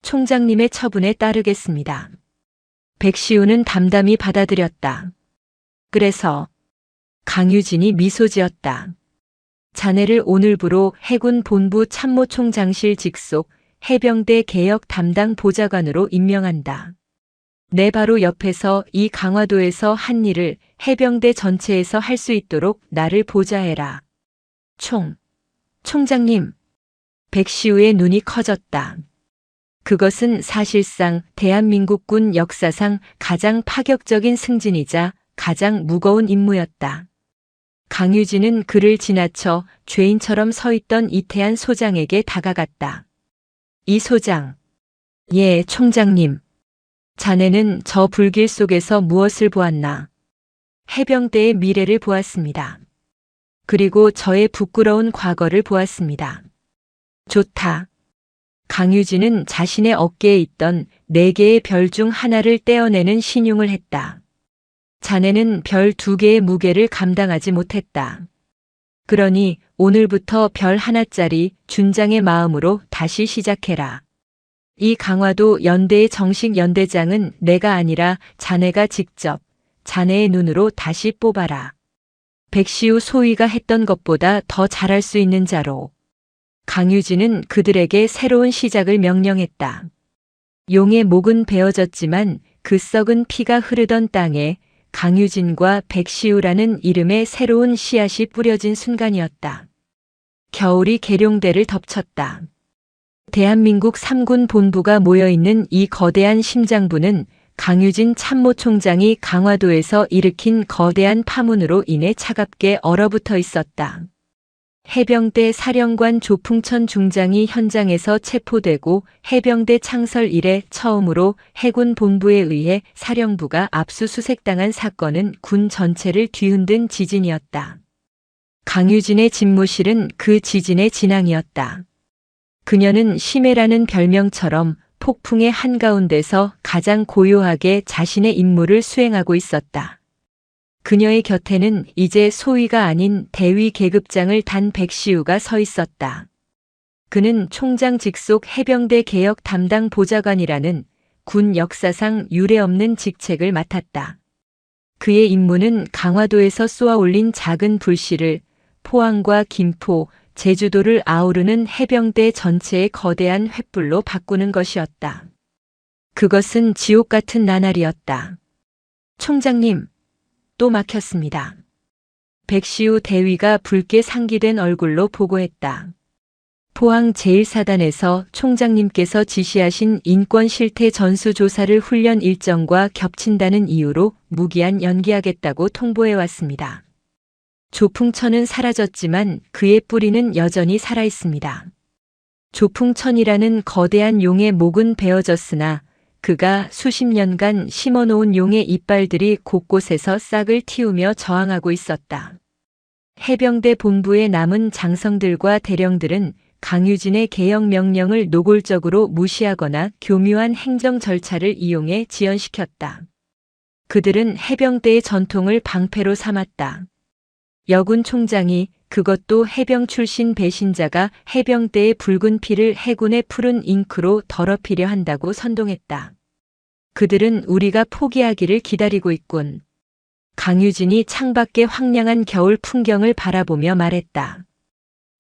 총장님의 처분에 따르겠습니다. 백시우는 담담히 받아들였다. 그래서 강유진이 미소 지었다. 자네를 오늘부로 해군 본부 참모총장실 직속 해병대 개혁 담당 보좌관으로 임명한다. 내 바로 옆에서 이 강화도에서 한 일을 해병대 전체에서 할 수 있도록 나를 보좌해라. 총장님. 백시우의 눈이 커졌다. 그것은 사실상 대한민국군 역사상 가장 파격적인 승진이자 가장 무거운 임무였다. 강유진은 그를 지나쳐 죄인처럼 서 있던 이태한 소장에게 다가갔다. 이 소장. 예, 총장님. 자네는 저 불길 속에서 무엇을 보았나? 해병대의 미래를 보았습니다. 그리고 저의 부끄러운 과거를 보았습니다. 좋다. 강유진은 자신의 어깨에 있던 4개의 별 중 하나를 떼어내는 신용을 했다. 자네는 별 2개의 무게를 감당하지 못했다. 그러니 오늘부터 별 하나짜리 준장의 마음으로 다시 시작해라. 이 강화도 연대의 정식 연대장은 내가 아니라 자네가 직접 자네의 눈으로 다시 뽑아라. 백시우 소위가 했던 것보다 더 잘할 수 있는 자로. 강유진은 그들에게 새로운 시작을 명령했다. 용의 목은 베어졌지만 그 썩은 피가 흐르던 땅에 강유진과 백시우라는 이름의 새로운 씨앗이 뿌려진 순간이었다. 겨울이 계룡대를 덮쳤다. 대한민국 3군 본부가 모여있는 이 거대한 심장부는 강유진 참모총장이 강화도에서 일으킨 거대한 파문으로 인해 차갑게 얼어붙어 있었다. 해병대 사령관 조풍천 중장이 현장에서 체포되고 해병대 창설 이래 처음으로 해군 본부에 의해 사령부가 압수수색당한 사건은 군 전체를 뒤흔든 지진이었다. 강유진의 집무실은 그 지진의 진앙이었다. 그녀는 심해라는 별명처럼 폭풍의 한가운데서 가장 고요하게 자신의 임무를 수행하고 있었다. 그녀의 곁에는 이제 소위가 아닌 대위 계급장을 단 백시우가 서 있었다. 그는 총장 직속 해병대 개혁 담당 보좌관이라는 군 역사상 유례없는 직책을 맡았다. 그의 임무는 강화도에서 쏘아 올린 작은 불씨를 포항과 김포, 제주도를 아우르는 해병대 전체의 거대한 횃불로 바꾸는 것이었다. 그것은 지옥 같은 나날이었다. 총장님, 또 막혔습니다. 백시우 대위가 붉게 상기된 얼굴로 보고했다. 포항 제1사단에서 총장님께서 지시하신 인권 실태 전수조사를 훈련 일정과 겹친다는 이유로 무기한 연기하겠다고 통보해왔습니다. 조풍천은 사라졌지만 그의 뿌리는 여전히 살아있습니다. 조풍천이라는 거대한 용의 목은 베어졌으나 그가 수십 년간 심어놓은 용의 이빨들이 곳곳에서 싹을 틔우며 저항하고 있었다. 해병대 본부에 남은 장성들과 대령들은 강유진의 개혁 명령을 노골적으로 무시하거나 교묘한 행정 절차를 이용해 지연시켰다. 그들은 해병대의 전통을 방패로 삼았다. 여군 총장이, 그것도 해병 출신 배신자가 해병대의 붉은 피를 해군의 푸른 잉크로 더럽히려 한다고 선동했다. 그들은 우리가 포기하기를 기다리고 있군. 강유진이 창밖의 황량한 겨울 풍경을 바라보며 말했다.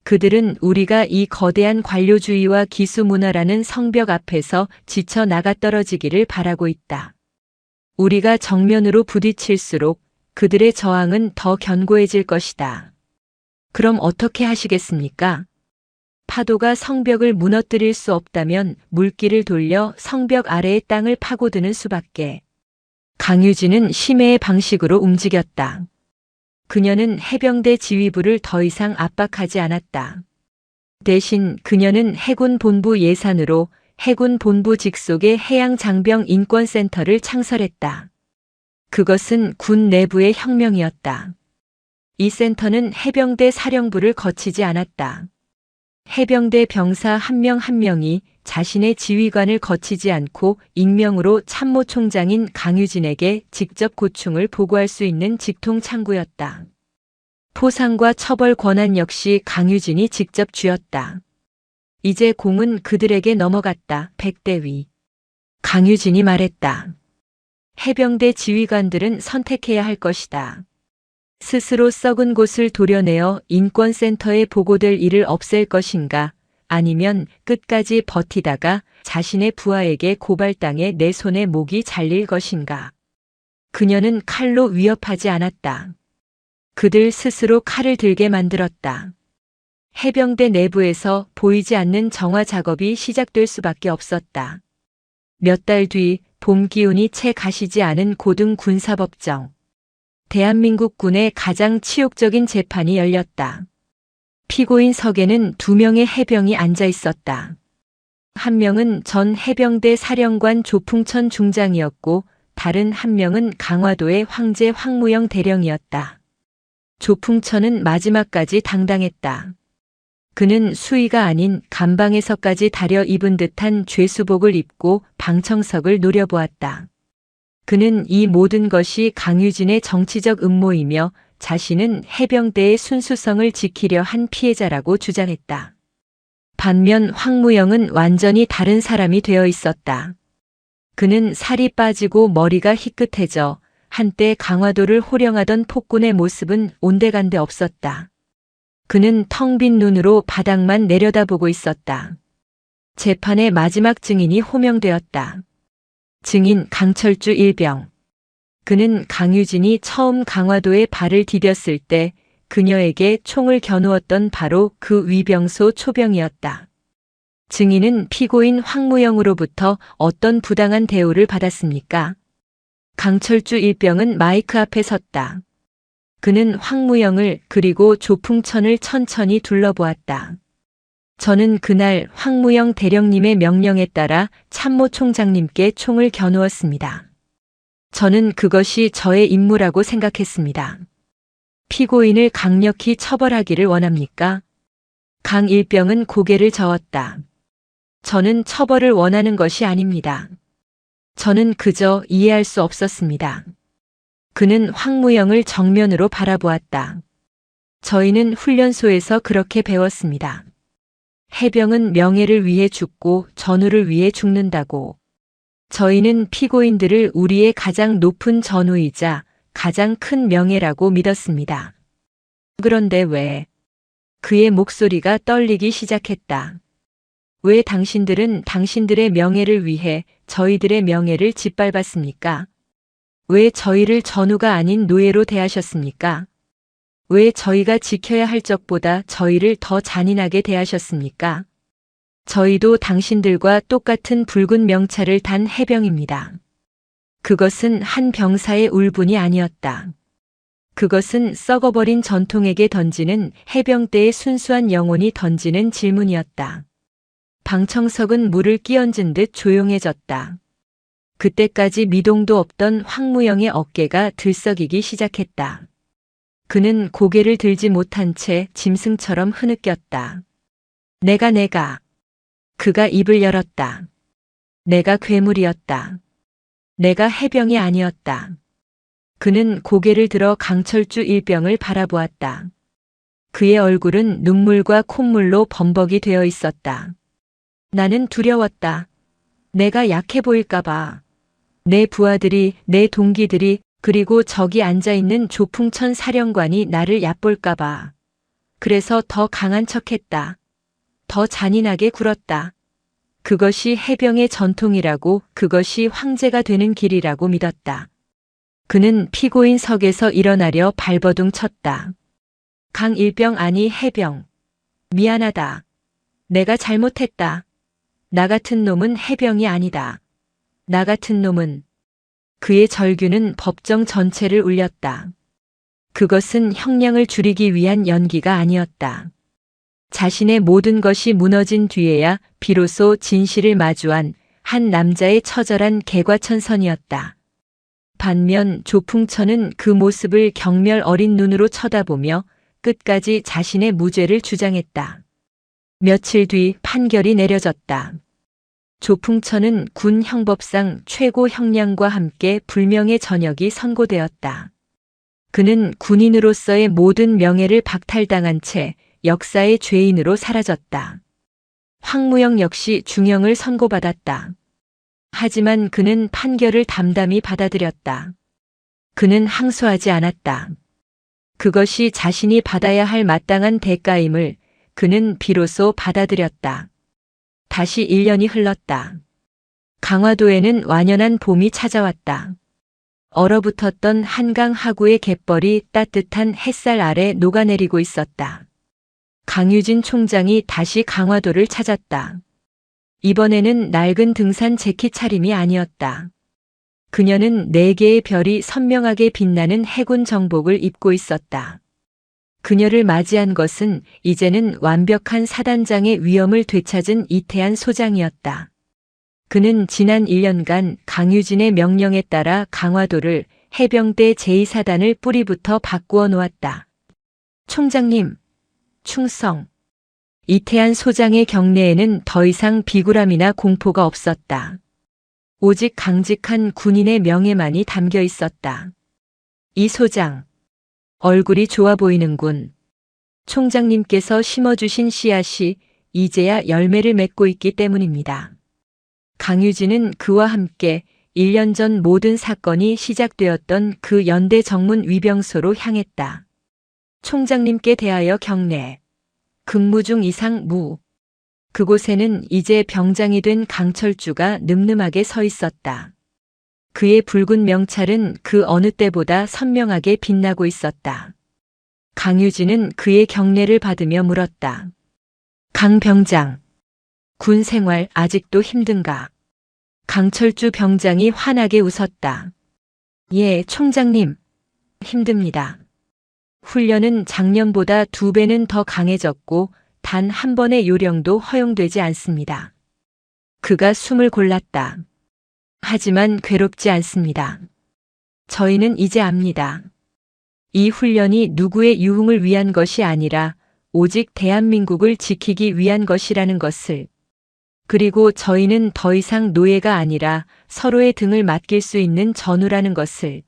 그들은 우리가 이 거대한 관료주의와 기수문화라는 성벽 앞에서 지쳐 나가떨어지기를 바라고 있다. 우리가 정면으로 부딪힐수록 그들의 저항은 더 견고해질 것이다. 그럼 어떻게 하시겠습니까? 파도가 성벽을 무너뜨릴 수 없다면 물길을 돌려 성벽 아래의 땅을 파고드는 수밖에. 강유진은 심해의 방식으로 움직였다. 그녀는 해병대 지휘부를 더 이상 압박하지 않았다. 대신 그녀는 해군 본부 예산으로 해군 본부 직속의 해양장병 인권센터를 창설했다. 그것은 군 내부의 혁명이었다. 이 센터는 해병대 사령부를 거치지 않았다. 해병대 병사 한 명 한 명이 자신의 지휘관을 거치지 않고 익명으로 참모총장인 강유진에게 직접 고충을 보고할 수 있는 직통 창구였다. 포상과 처벌 권한 역시 강유진이 직접 쥐었다. 이제 공은 그들에게 넘어갔다. 백대위. 강유진이 말했다. 해병대 지휘관들은 선택해야 할 것이다. 스스로 썩은 곳을 도려내어 인권센터에 보고될 일을 없앨 것인가, 아니면 끝까지 버티다가 자신의 부하에게 고발당해 내 손에 목이 잘릴 것인가. 그녀는 칼로 위협하지 않았다. 그들 스스로 칼을 들게 만들었다. 해병대 내부에서 보이지 않는 정화 작업이 시작될 수밖에 없었다. 몇 달 뒤 봄 기운이 채 가시지 않은 고등 군사법정. 대한민국군의 가장 치욕적인 재판이 열렸다. 피고인 석에는 2명의 해병이 앉아 있었다. 한 명은 전 해병대 사령관 조풍천 중장이었고 다른 한 명은 강화도의 황제 황무영 대령이었다. 조풍천은 마지막까지 당당했다. 그는 수의가 아닌 감방에서까지 다려 입은 듯한 죄수복을 입고 방청석을 노려보았다. 그는 이 모든 것이 강유진의 정치적 음모이며 자신은 해병대의 순수성을 지키려 한 피해자라고 주장했다. 반면 황무영은 완전히 다른 사람이 되어 있었다. 그는 살이 빠지고 머리가 희끗해져 한때 강화도를 호령하던 폭군의 모습은 온데간데 없었다. 그는 텅 빈 눈으로 바닥만 내려다보고 있었다. 재판의 마지막 증인이 호명되었다. 증인 강철주 일병. 그는 강유진이 처음 강화도에 발을 디뎠을 때 그녀에게 총을 겨누었던 바로 그 위병소 초병이었다. 증인은 피고인 황무영으로부터 어떤 부당한 대우를 받았습니까? 강철주 일병은 마이크 앞에 섰다. 그는 황무영을 그리고 조풍천을 천천히 둘러보았다. 저는 그날 황무영 대령님의 명령에 따라 참모총장님께 총을 겨누었습니다. 저는 그것이 저의 임무라고 생각했습니다. 피고인을 강력히 처벌하기를 원합니까? 강 일병은 고개를 저었다. 저는 처벌을 원하는 것이 아닙니다. 저는 그저 이해할 수 없었습니다. 그는 황무영을 정면으로 바라보았다. 저희는 훈련소에서 그렇게 배웠습니다. 해병은 명예를 위해 죽고 전우를 위해 죽는다고. 저희는 피고인들을 우리의 가장 높은 전우이자 가장 큰 명예라고 믿었습니다. 그런데 왜? 그의 목소리가 떨리기 시작했다. 왜 당신들은 당신들의 명예를 위해 저희들의 명예를 짓밟았습니까? 왜 저희를 전우가 아닌 노예로 대하셨습니까? 왜 저희가 지켜야 할 적보다 저희를 더 잔인하게 대하셨습니까? 저희도 당신들과 똑같은 붉은 명찰을 단 해병입니다. 그것은 한 병사의 울분이 아니었다. 그것은 썩어버린 전통에게 던지는 해병대의 순수한 영혼이 던지는 질문이었다. 방청석은 물을 끼얹은 듯 조용해졌다. 그때까지 미동도 없던 황무영의 어깨가 들썩이기 시작했다. 그는 고개를 들지 못한 채 짐승처럼 흐느꼈다. 내가. 그가 입을 열었다. 내가 괴물이었다. 내가 해병이 아니었다. 그는 고개를 들어 강철주 일병을 바라보았다. 그의 얼굴은 눈물과 콧물로 범벅이 되어 있었다. 나는 두려웠다. 내가 약해 보일까봐. 내 부하들이, 내 동기들이, 그리고 저기 앉아있는 조풍천 사령관이 나를 얕볼까봐. 그래서 더 강한 척했다. 더 잔인하게 굴었다. 그것이 해병의 전통이라고, 그것이 황제가 되는 길이라고 믿었다. 그는 피고인 석에서 일어나려 발버둥 쳤다. 강 일병 아니 해병. 미안하다. 내가 잘못했다. 나 같은 놈은 해병이 아니다. 나 같은 놈은. 그의 절규는 법정 전체를 울렸다. 그것은 형량을 줄이기 위한 연기가 아니었다. 자신의 모든 것이 무너진 뒤에야 비로소 진실을 마주한 한 남자의 처절한 개과천선이었다. 반면 조풍천은 그 모습을 경멸 어린 눈으로 쳐다보며 끝까지 자신의 무죄를 주장했다. 며칠 뒤 판결이 내려졌다. 조풍천은 군 형법상 최고 형량과 함께 불명예 전역이 선고되었다. 그는 군인으로서의 모든 명예를 박탈당한 채 역사의 죄인으로 사라졌다. 황무영 역시 중형을 선고받았다. 하지만 그는 판결을 담담히 받아들였다. 그는 항소하지 않았다. 그것이 자신이 받아야 할 마땅한 대가임을 그는 비로소 받아들였다. 다시 1년이 흘렀다. 강화도에는 완연한 봄이 찾아왔다. 얼어붙었던 한강 하구의 갯벌이 따뜻한 햇살 아래 녹아내리고 있었다. 강유진 총장이 다시 강화도를 찾았다. 이번에는 낡은 등산 재킷 차림이 아니었다. 그녀는 4개의 별이 선명하게 빛나는 해군 정복을 입고 있었다. 그녀를 맞이한 것은 이제는 완벽한 사단장의 위엄을 되찾은 이태한 소장이었다. 그는 지난 1년간 강유진의 명령에 따라 강화도를 해병대 제2사단을 뿌리부터 바꾸어 놓았다. 총장님, 충성. 이태한 소장의 경내에는 더 이상 비굴함이나 공포가 없었다. 오직 강직한 군인의 명예만이 담겨 있었다. 이 소장, 얼굴이 좋아 보이는군. 총장님께서 심어주신 씨앗이 이제야 열매를 맺고 있기 때문입니다. 강유진은 그와 함께 1년 전 모든 사건이 시작되었던 그 연대 정문 위병소로 향했다. 총장님께 대하여 경례. 근무 중 이상 무. 그곳에는 이제 병장이 된 강철주가 늠름하게 서 있었다. 그의 붉은 명찰은 그 어느 때보다 선명하게 빛나고 있었다. 강유진은 그의 경례를 받으며 물었다. 강 병장, 군 생활 아직도 힘든가? 강철주 병장이 환하게 웃었다. 예, 총장님. 힘듭니다. 훈련은 작년보다 2배는 더 강해졌고 단 한 번의 요령도 허용되지 않습니다. 그가 숨을 골랐다. 하지만 괴롭지 않습니다. 저희는 이제 압니다. 이 훈련이 누구의 유흥을 위한 것이 아니라 오직 대한민국을 지키기 위한 것이라는 것을. 그리고 저희는 더 이상 노예가 아니라 서로의 등을 맡길 수 있는 전우라는 것을.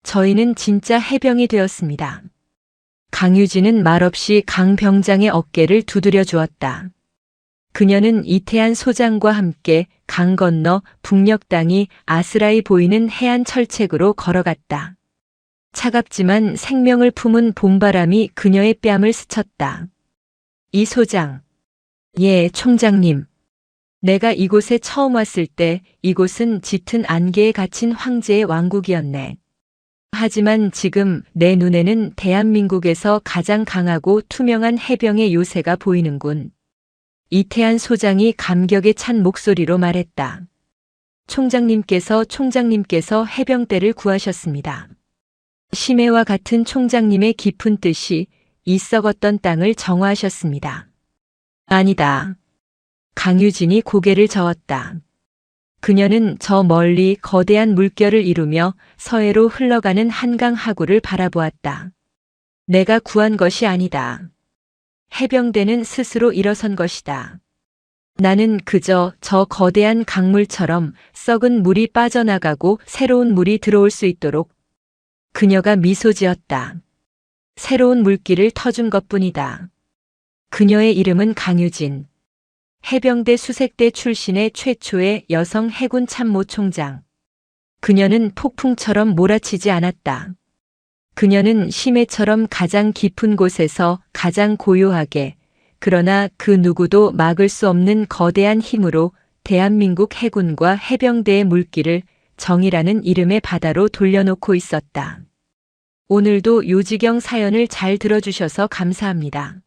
저희는 진짜 해병이 되었습니다. 강유진은 말없이 강 병장의 어깨를 두드려 주었다. 그녀는 이태한 소장과 함께 강 건너 북녘 땅이 아스라이 보이는 해안 철책으로 걸어갔다. 차갑지만 생명을 품은 봄바람이 그녀의 뺨을 스쳤다. 이 소장. 예, 총장님. 내가 이곳에 처음 왔을 때 이곳은 짙은 안개에 갇힌 황제의 왕국이었네. 하지만 지금 내 눈에는 대한민국에서 가장 강하고 투명한 해병의 요새가 보이는군. 이태한 소장이 감격에 찬 목소리로 말했다. 총장님께서 해병대를 구하셨습니다. 심해와 같은 총장님의 깊은 뜻이 이 썩었던 땅을 정화하셨습니다. 아니다. 강유진이 고개를 저었다. 그녀는 저 멀리 거대한 물결을 이루며 서해로 흘러가는 한강 하구를 바라보았다. 내가 구한 것이 아니다. 해병대는 스스로 일어선 것이다. 나는 그저 저 거대한 강물처럼 썩은 물이 빠져나가고 새로운 물이 들어올 수 있도록. 그녀가 미소 지었다. 새로운 물길을 터준 것뿐이다. 그녀의 이름은 강유진. 해병대 수색대 출신의 최초의 여성 해군 참모 총장. 그녀는 폭풍처럼 몰아치지 않았다. 그녀는 심해처럼 가장 깊은 곳에서 가장 고요하게, 그러나 그 누구도 막을 수 없는 거대한 힘으로 대한민국 해군과 해병대의 물길을 정의라는 이름의 바다로 돌려놓고 있었다. 오늘도 요지경 사연을 잘 들어주셔서 감사합니다.